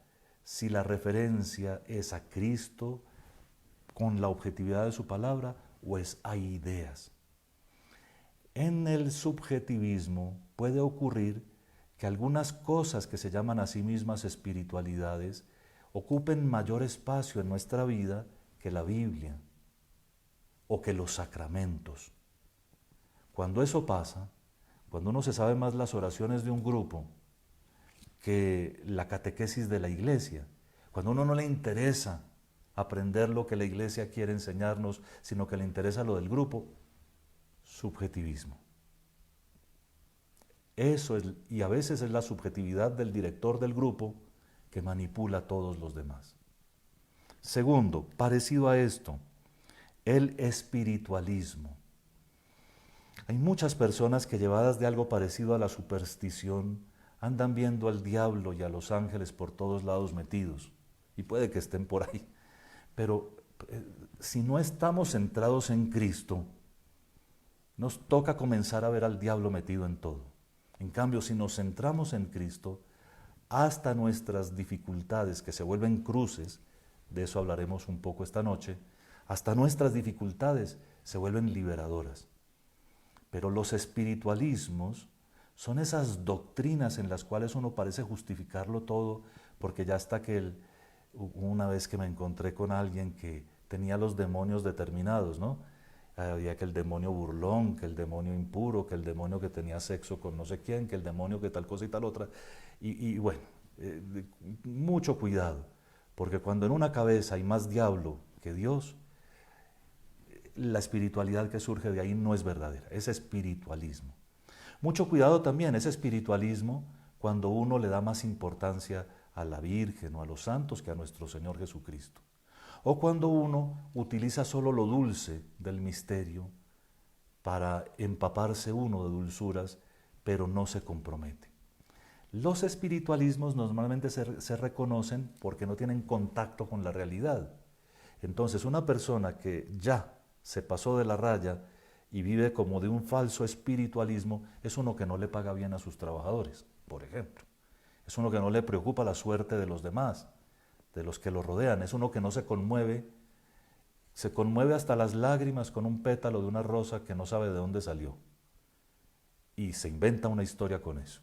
si la referencia es a Cristo con la objetividad de su palabra o es a ideas. En el subjetivismo puede ocurrir que algunas cosas que se llaman a sí mismas espiritualidades ocupen mayor espacio en nuestra vida que la Biblia o que los sacramentos. Cuando eso pasa, cuando uno se sabe más las oraciones de un grupo que la catequesis de la iglesia, cuando a uno no le interesa aprender lo que la iglesia quiere enseñarnos, sino que le interesa lo del grupo, subjetivismo. Eso es, y a veces es la subjetividad del director del grupo que manipula a todos los demás. Segundo, parecido a esto, el espiritualismo. Hay muchas personas que, llevadas de algo parecido a la superstición, andan viendo al diablo y a los ángeles por todos lados metidos, y puede que estén por ahí, pero si no estamos centrados en Cristo, nos toca comenzar a ver al diablo metido en todo. En cambio, si nos centramos en Cristo, hasta nuestras dificultades, que se vuelven cruces, de eso hablaremos un poco esta noche, hasta nuestras dificultades se vuelven liberadoras. Pero los espiritualismos son esas doctrinas en las cuales uno parece justificarlo todo, porque ya hasta que una vez que me encontré con alguien que tenía los demonios determinados, ¿no? Había que el demonio burlón, que el demonio impuro, que el demonio que tenía sexo con no sé quién, que el demonio que tal cosa y tal otra. Y bueno, mucho cuidado, porque cuando en una cabeza hay más diablo que Dios, la espiritualidad que surge de ahí no es verdadera, es espiritualismo. Mucho cuidado también, ese espiritualismo, cuando uno le da más importancia a la Virgen o a los santos que a nuestro Señor Jesucristo. O cuando uno utiliza solo lo dulce del misterio para empaparse uno de dulzuras, pero no se compromete. Los espiritualismos normalmente se reconocen porque no tienen contacto con la realidad. Entonces, una persona que ya se pasó de la raya y vive como de un falso espiritualismo es uno que no le paga bien a sus trabajadores, por ejemplo. Es uno que no le preocupa la suerte de los demás, de los que lo rodean. Es uno que no se conmueve hasta las lágrimas con un pétalo de una rosa que no sabe de dónde salió. Y se inventa una historia con eso.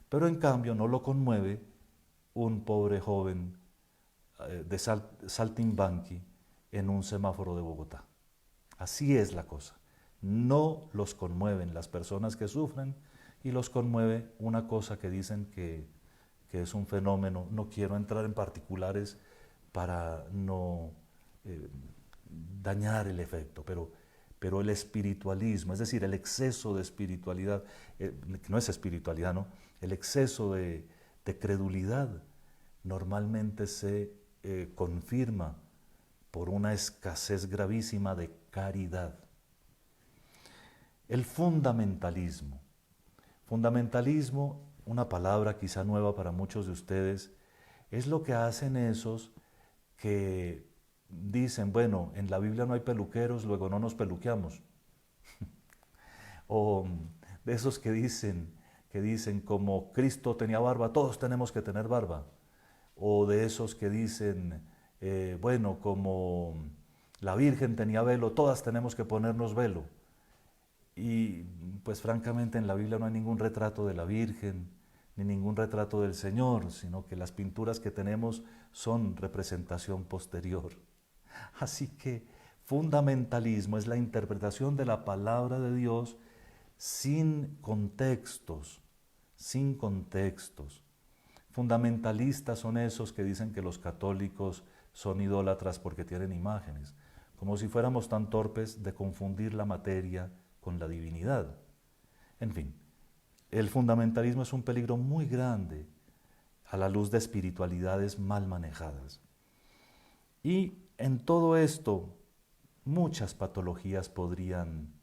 Pero en cambio no lo conmueve un pobre joven de saltimbanqui en un semáforo de Bogotá. Así es la cosa. No los conmueven las personas que sufren y los conmueve una cosa que dicen que es un fenómeno. No quiero entrar en particulares para no dañar el efecto, pero el espiritualismo, es decir, el exceso de espiritualidad, no es espiritualidad, ¿no? El exceso de credulidad normalmente se confirma por una escasez gravísima de caridad. El fundamentalismo. Fundamentalismo, una palabra quizá nueva para muchos de ustedes, es lo que hacen esos que dicen, bueno, en la Biblia no hay peluqueros, luego no nos peluqueamos. O de esos que dicen como Cristo tenía barba, todos tenemos que tener barba. O de esos que dicen, bueno, como la Virgen tenía velo, todas tenemos que ponernos velo. Y pues francamente en la Biblia no hay ningún retrato de la Virgen, ni ningún retrato del Señor, sino que las pinturas que tenemos son representación posterior. Así que fundamentalismo es la interpretación de la palabra de Dios sin contextos, sin contextos. Fundamentalistas son esos que dicen que los católicos son idólatras porque tienen imágenes, como si fuéramos tan torpes de confundir la materia con la divinidad. En fin, el fundamentalismo es un peligro muy grande a la luz de espiritualidades mal manejadas. Y en todo esto, muchas patologías podrían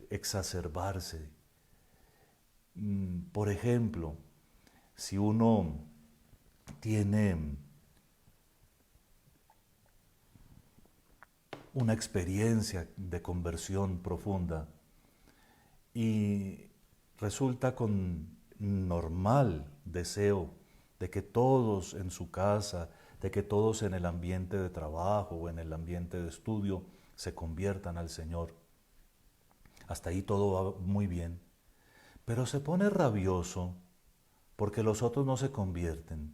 exacerbarse. Por ejemplo, si uno tiene una experiencia de conversión profunda y resulta con normal deseo de que todos en su casa, de que todos en el ambiente de trabajo o en el ambiente de estudio se conviertan al Señor. Hasta ahí todo va muy bien. Pero se pone rabioso porque los otros no se convierten.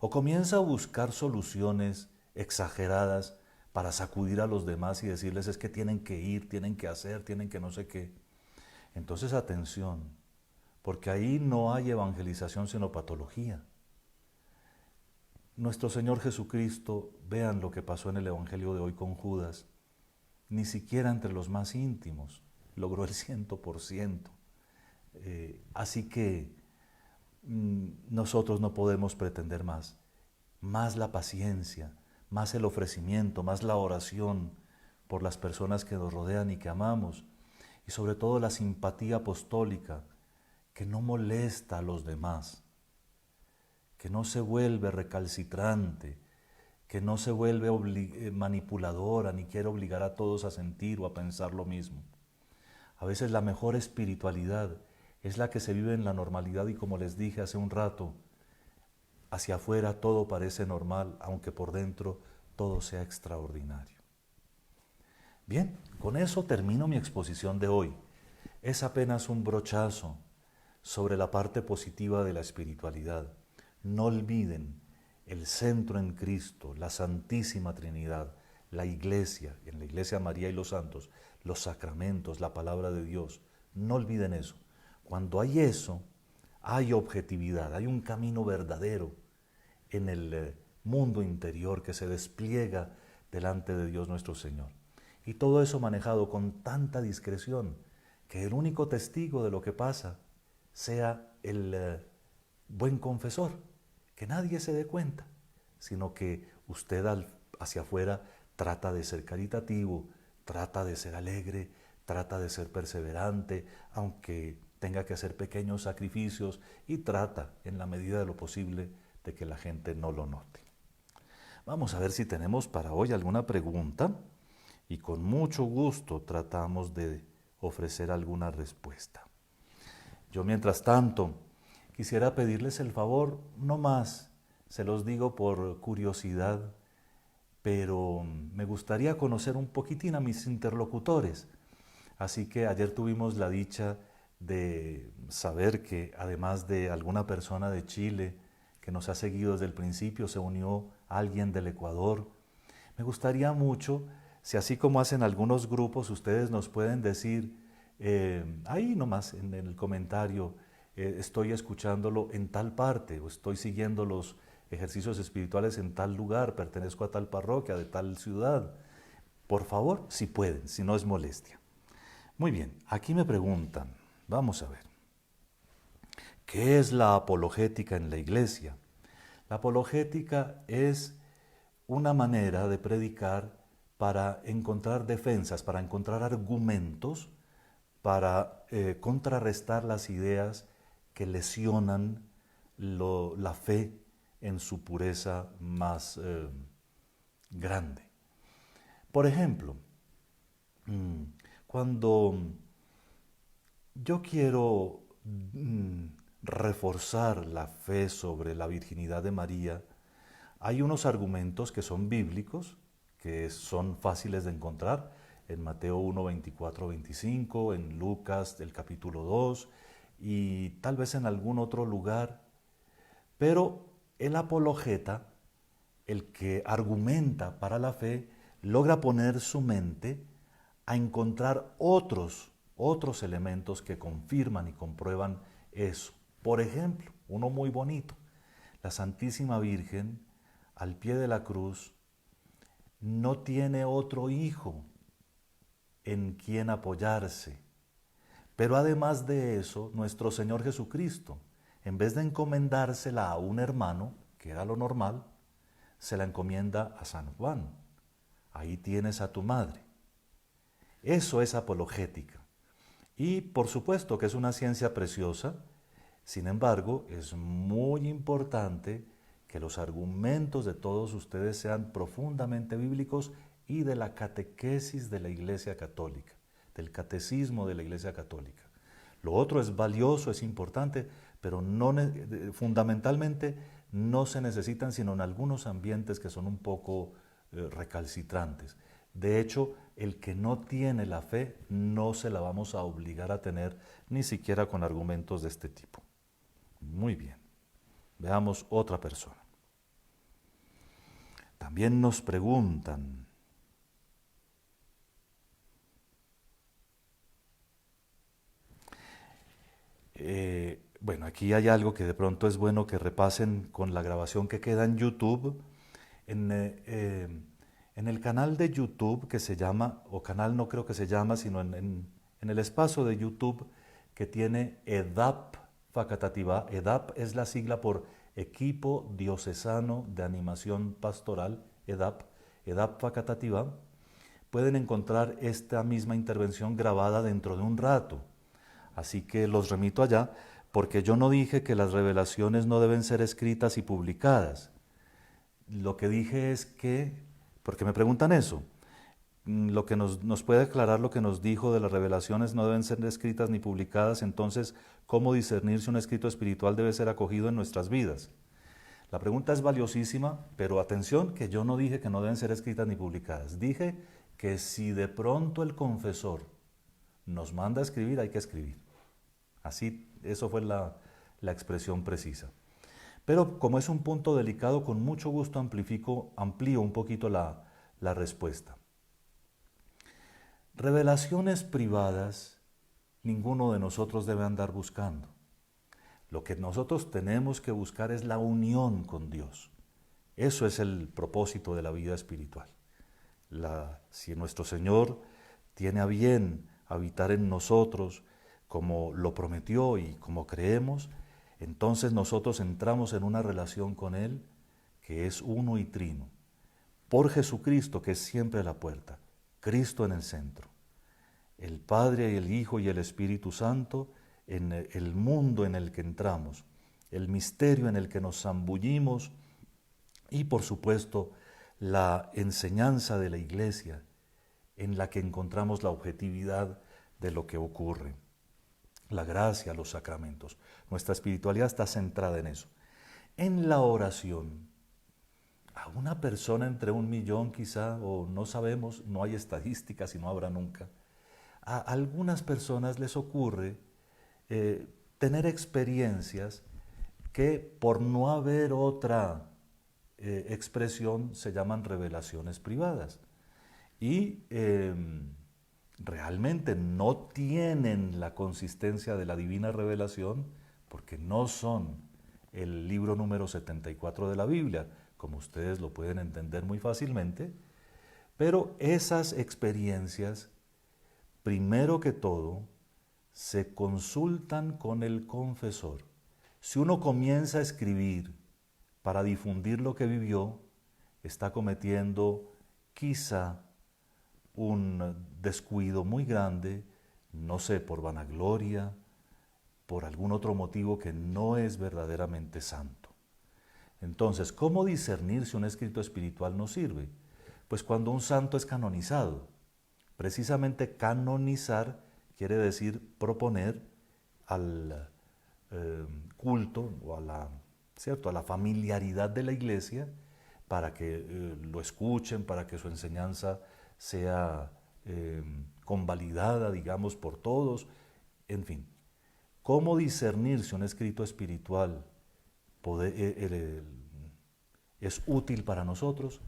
O comienza a buscar soluciones exageradas para sacudir a los demás y decirles es que tienen que ir, tienen que hacer, tienen que no sé qué. Entonces atención, porque ahí no hay evangelización sino patología. Nuestro Señor Jesucristo, vean lo que pasó en el Evangelio de hoy con Judas, ni siquiera entre los más íntimos logró el 100%. Así que nosotros no podemos pretender más. Más la paciencia, más el ofrecimiento, más la oración por las personas que nos rodean y que amamos. Y sobre todo la simpatía apostólica que no molesta a los demás, que no se vuelve recalcitrante, que no se vuelve manipuladora ni quiere obligar a todos a sentir o a pensar lo mismo. A veces la mejor espiritualidad es la que se vive en la normalidad y como les dije hace un rato, hacia afuera todo parece normal, aunque por dentro todo sea extraordinario. Bien, con eso termino mi exposición de hoy. Es apenas un brochazo sobre la parte positiva de la espiritualidad. No olviden el centro en Cristo, la Santísima Trinidad, la Iglesia, en la Iglesia María y los santos, los sacramentos, la palabra de Dios. No olviden eso. Cuando hay eso, hay objetividad, hay un camino verdadero en el mundo interior que se despliega delante de Dios nuestro Señor. Y todo eso manejado con tanta discreción que el único testigo de lo que pasa sea el buen confesor, que nadie se dé cuenta, sino que usted hacia afuera trata de ser caritativo, trata de ser alegre, trata de ser perseverante, aunque tenga que hacer pequeños sacrificios, y trata, en la medida de lo posible, de que la gente no lo note. Vamos a ver si tenemos para hoy alguna pregunta, y con mucho gusto tratamos de ofrecer alguna respuesta. Yo, mientras tanto, quisiera pedirles el favor, no más, se los digo por curiosidad, pero me gustaría conocer un poquitín a mis interlocutores. Así que ayer tuvimos la dicha de saber que, además de alguna persona de Chile que nos ha seguido desde el principio, se unió alguien del Ecuador. Me gustaría mucho, si así como hacen algunos grupos, ustedes nos pueden decir, ahí nomás en el comentario, estoy escuchándolo en tal parte, o estoy siguiendo los ejercicios espirituales en tal lugar, pertenezco a tal parroquia, de tal ciudad. Por favor, si pueden, si no es molestia. Muy bien, aquí me preguntan, vamos a ver, ¿qué es la apologética en la iglesia? La apologética es una manera de predicar para encontrar defensas, para encontrar argumentos, para contrarrestar las ideas que lesionan la fe en su pureza más grande. Por ejemplo, cuando yo quiero reforzar la fe sobre la virginidad de María, hay unos argumentos que son bíblicos, que son fáciles de encontrar en Mateo 1, 24, 25, en Lucas del capítulo 2 y tal vez en algún otro lugar. Pero el apologeta, el que argumenta para la fe, logra poner su mente a encontrar otros elementos que confirman y comprueban eso. Por ejemplo, uno muy bonito, la Santísima Virgen, al pie de la cruz, no tiene otro hijo en quien apoyarse. Pero además de eso, nuestro Señor Jesucristo, en vez de encomendársela a un hermano, que era lo normal, se la encomienda a San Juan. Ahí tienes a tu madre. Eso es apologética. Y por supuesto que es una ciencia preciosa, sin embargo, es muy importante que los argumentos de todos ustedes sean profundamente bíblicos y de la catequesis de la Iglesia Católica, del catecismo de la Iglesia Católica. Lo otro es valioso, es importante, pero fundamentalmente no se necesitan sino en algunos ambientes que son un poco recalcitrantes. De hecho, el que no tiene la fe no se la vamos a obligar a tener, ni siquiera con argumentos de este tipo. Muy bien, veamos otra persona. También nos preguntan, bueno, aquí hay algo que de pronto es bueno que repasen con la grabación que queda en YouTube. En el canal de YouTube que se llama, o canal no creo que se llama, sino en el espacio de YouTube que tiene EDAP Facatativá. EDAP es la sigla por Equipo Diocesano de Animación Pastoral, EDAP Facatativá. Pueden encontrar esta misma intervención grabada dentro de un rato. Así que los remito allá, porque yo no dije que las revelaciones no deben ser escritas y publicadas. Lo que dije es que, porque me preguntan eso, lo que nos puede aclarar lo que nos dijo de las revelaciones no deben ser escritas ni publicadas, entonces, ¿cómo discernir si un escrito espiritual debe ser acogido en nuestras vidas? La pregunta es valiosísima, pero atención que yo no dije que no deben ser escritas ni publicadas. Dije que si de pronto el confesor nos manda a escribir, hay que escribir. Así, eso fue la expresión precisa. Pero como es un punto delicado, con mucho gusto amplío un poquito la respuesta. Revelaciones privadas, ninguno de nosotros debe andar buscando. Lo que nosotros tenemos que buscar es la unión con Dios. Eso es el propósito de la vida espiritual. Si nuestro Señor tiene a bien habitar en nosotros como lo prometió y como creemos, entonces nosotros entramos en una relación con Él que es uno y trino, por Jesucristo, que es siempre la puerta, Cristo en el centro, el Padre y el Hijo y el Espíritu Santo en el mundo en el que entramos, el misterio en el que nos zambullimos y por supuesto la enseñanza de la Iglesia en la que encontramos la objetividad de lo que ocurre, la gracia, los sacramentos. Nuestra espiritualidad está centrada en eso. En la oración, a una persona entre 1.000.000 quizá, o no sabemos, no hay estadísticas y no habrá nunca, a algunas personas les ocurre tener experiencias que por no haber otra expresión se llaman revelaciones privadas. Y realmente no tienen la consistencia de la divina revelación porque no son el libro número 74 de la Biblia, como ustedes lo pueden entender muy fácilmente, pero esas experiencias, primero que todo, se consultan con el confesor. Si uno comienza a escribir para difundir lo que vivió, está cometiendo quizá un descuido muy grande, no sé, por vanagloria, por algún otro motivo que no es verdaderamente santo. Entonces, ¿cómo discernir si un escrito espiritual no sirve? Pues cuando un santo es canonizado. Precisamente canonizar quiere decir proponer al culto o a la familiaridad de la Iglesia para que lo escuchen, para que su enseñanza sea convalidada, digamos, por todos, en fin. ¿Cómo discernir si un escrito espiritual es útil para nosotros?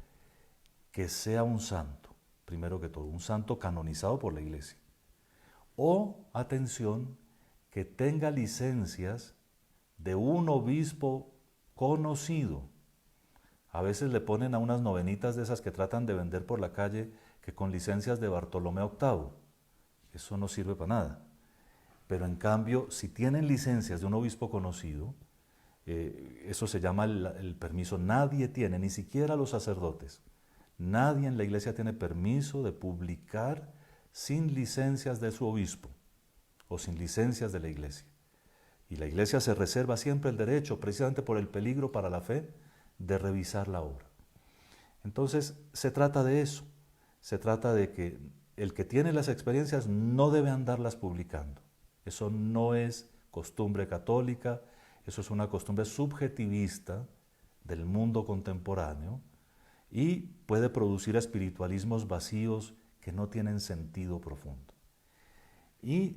Que sea un santo, primero que todo, un santo canonizado por la Iglesia. O, atención, que tenga licencias de un obispo conocido. A veces le ponen a unas novenitas de esas que tratan de vender por la calle que con licencias de Bartolomé VIII. Eso no sirve para nada. Pero en cambio, si tienen licencias de un obispo conocido, eso se llama el permiso. Nadie tiene, ni siquiera los sacerdotes, nadie en la Iglesia tiene permiso de publicar sin licencias de su obispo o sin licencias de la Iglesia. Y la Iglesia se reserva siempre el derecho, precisamente por el peligro para la fe, de revisar la obra. Entonces, se trata de eso. Se trata de que el que tiene las experiencias no debe andarlas publicando. Eso no es costumbre católica, eso es una costumbre subjetivista del mundo contemporáneo y puede producir espiritualismos vacíos que no tienen sentido profundo. Y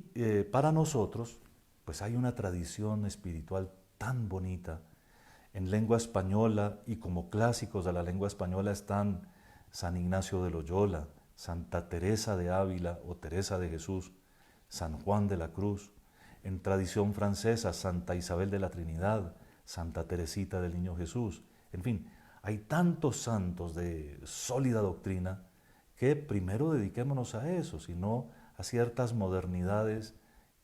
para nosotros, pues hay una tradición espiritual tan bonita en lengua española, y como clásicos de la lengua española están San Ignacio de Loyola, Santa Teresa de Ávila o Teresa de Jesús, San Juan de la Cruz. En tradición francesa, Santa Isabel de la Trinidad, Santa Teresita del Niño Jesús. En fin, hay tantos santos de sólida doctrina que primero dediquémonos a eso, sino a ciertas modernidades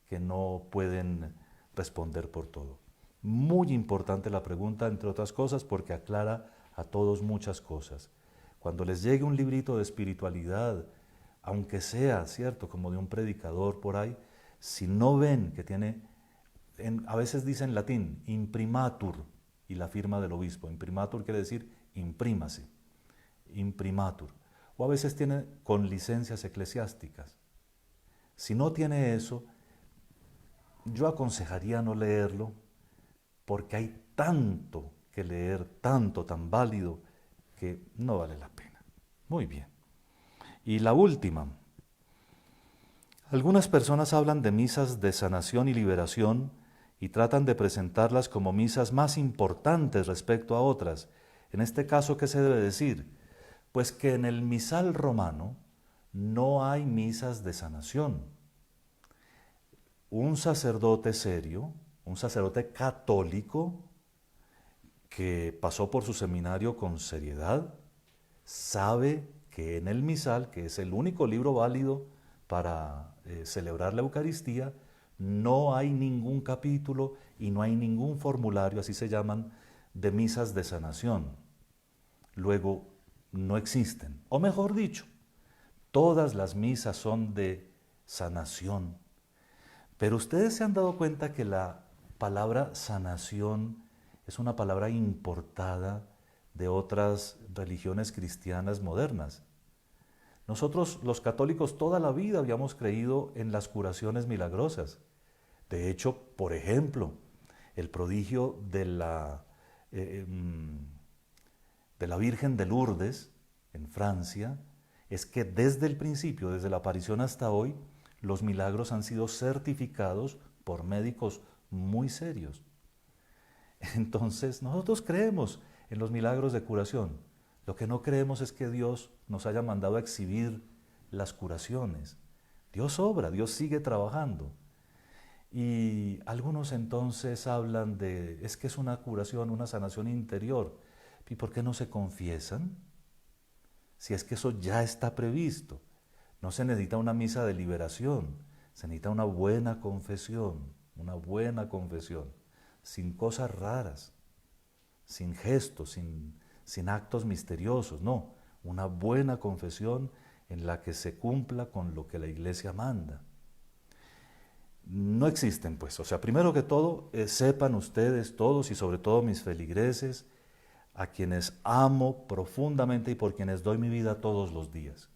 que no pueden responder por todo. Muy importante la pregunta, entre otras cosas, porque aclara a todos muchas cosas. Cuando les llegue un librito de espiritualidad, aunque sea, cierto, como de un predicador por ahí, si no ven que tiene, a veces dice en latín, imprimatur, y la firma del obispo. Imprimatur quiere decir imprímase, imprimatur. O a veces tiene con licencias eclesiásticas. Si no tiene eso, yo aconsejaría no leerlo, porque hay tanto que leer, tanto tan válido, que no vale la pena. Muy bien. Y la última. Algunas personas hablan de misas de sanación y liberación y tratan de presentarlas como misas más importantes respecto a otras. En este caso, ¿qué se debe decir? Pues que en el misal romano no hay misas de sanación. Un sacerdote serio, un sacerdote católico que pasó por su seminario con seriedad, sabe que en el misal, que es el único libro válido para celebrar la Eucaristía, No hay ningún capítulo y no hay ningún formulario, así se llaman, de misas de sanación. Luego, no existen. O mejor dicho, todas las misas son de sanación. Pero ustedes se han dado cuenta que la palabra sanación es una palabra importada de otras religiones cristianas modernas. Nosotros los católicos toda la vida habíamos creído en las curaciones milagrosas. De hecho, por ejemplo, el prodigio eh, mm, de la Virgen de Lourdes en Francia es que desde el principio, desde la aparición hasta hoy, los milagros han sido certificados por médicos muy serios. Entonces, nosotros creemos en los milagros de curación. Lo que no creemos es que Dios nos haya mandado a exhibir las curaciones. Dios obra, Dios sigue trabajando. Y algunos entonces hablan de, es que es una curación, una sanación interior. ¿Y por qué no se confiesan? Si es que eso ya está previsto. No se necesita una misa de liberación, se necesita una buena confesión, sin cosas raras, sin gestos, sin actos misteriosos, no, una buena confesión en la que se cumpla con lo que la Iglesia manda. No existen, pues, o sea, primero que todo, sepan ustedes todos y sobre todo mis feligreses, a quienes amo profundamente y por quienes doy mi vida todos los días.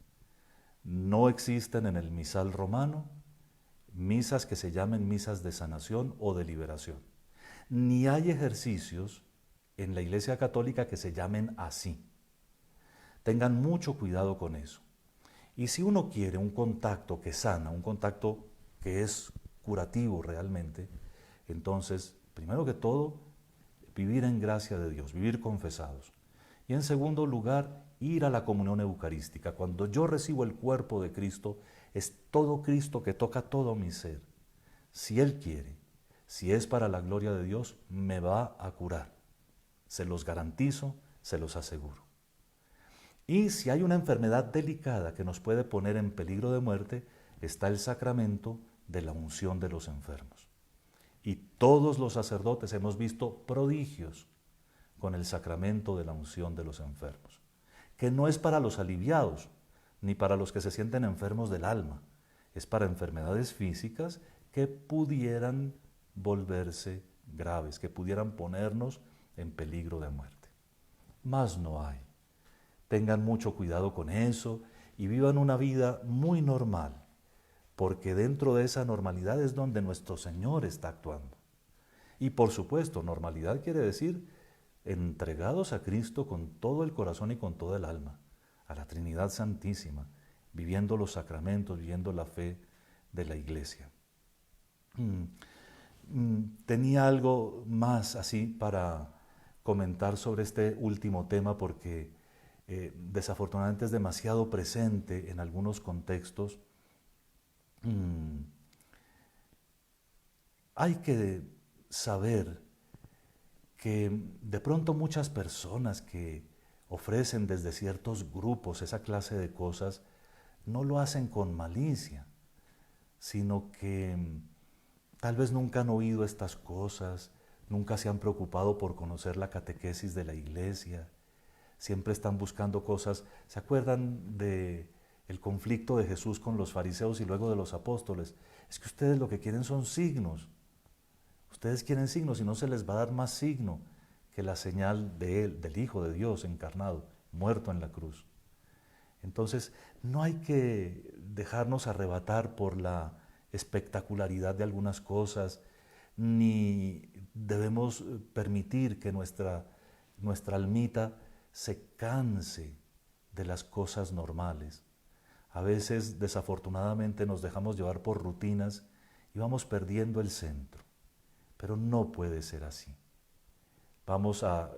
No existen en el misal romano misas que se llamen misas de sanación o de liberación. Ni hay ejercicios en la Iglesia Católica que se llamen así. Tengan mucho cuidado con eso. Y si uno quiere un contacto que sana, un contacto que es curativo realmente, entonces, primero que todo, vivir en gracia de Dios, vivir confesados. Y en segundo lugar, ir a la comunión eucarística. Cuando yo recibo el cuerpo de Cristo, es todo Cristo que toca todo mi ser. Si Él quiere, si es para la gloria de Dios, me va a curar. Se los garantizo, se los aseguro. Y si hay una enfermedad delicada que nos puede poner en peligro de muerte, está el sacramento de la unción de los enfermos. Y todos los sacerdotes hemos visto prodigios con el sacramento de la unción de los enfermos, que no es para los aliviados, ni para los que se sienten enfermos del alma, es para enfermedades físicas que pudieran volverse graves, que pudieran ponernos en peligro de muerte. Más no hay. Tengan mucho cuidado con eso y vivan una vida muy normal, porque dentro de esa normalidad es donde nuestro Señor está actuando. Y por supuesto, normalidad quiere decir entregados a Cristo con todo el corazón y con toda el alma, a la Trinidad Santísima, viviendo los sacramentos, viviendo la fe de la Iglesia. Tenía algo más así para comentar sobre este último tema porque desafortunadamente es demasiado presente en algunos contextos. Hay que saber que de pronto muchas personas que ofrecen desde ciertos grupos esa clase de cosas no lo hacen con malicia, sino que tal vez nunca han oído estas cosas, nunca se han preocupado por conocer la catequesis de la Iglesia, siempre están buscando cosas. ¿Se acuerdan de el conflicto de Jesús con los fariseos y luego de los apóstoles? Es que ustedes lo que quieren son signos. Ustedes quieren signos y no se les va a dar más signo que la señal de Él, del Hijo de Dios encarnado, muerto en la cruz. Entonces, no hay que dejarnos arrebatar por la espectacularidad de algunas cosas, ni debemos permitir que nuestra almita se canse de las cosas normales. A veces, desafortunadamente, nos dejamos llevar por rutinas y vamos perdiendo el centro. Pero no puede ser así. Vamos a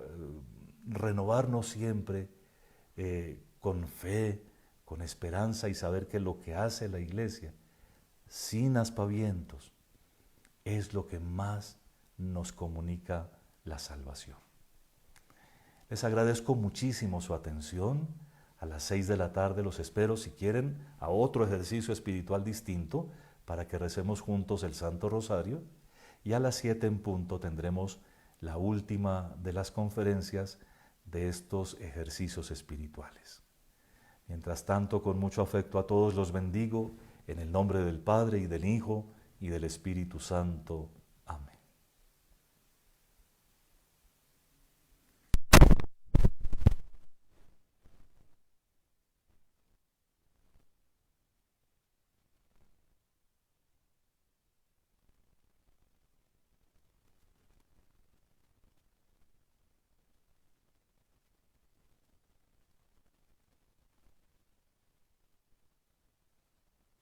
renovarnos siempre con fe, con esperanza y saber que lo que hace la Iglesia, sin aspavientos, es lo que más nos comunica la salvación. Les agradezco muchísimo su atención. A las 6 de la tarde los espero, si quieren, a otro ejercicio espiritual distinto para que recemos juntos el Santo Rosario, y a las 7 en punto tendremos la última de las conferencias de estos ejercicios espirituales. Mientras tanto, con mucho afecto a todos los bendigo, en el nombre del Padre y del Hijo y del Espíritu Santo.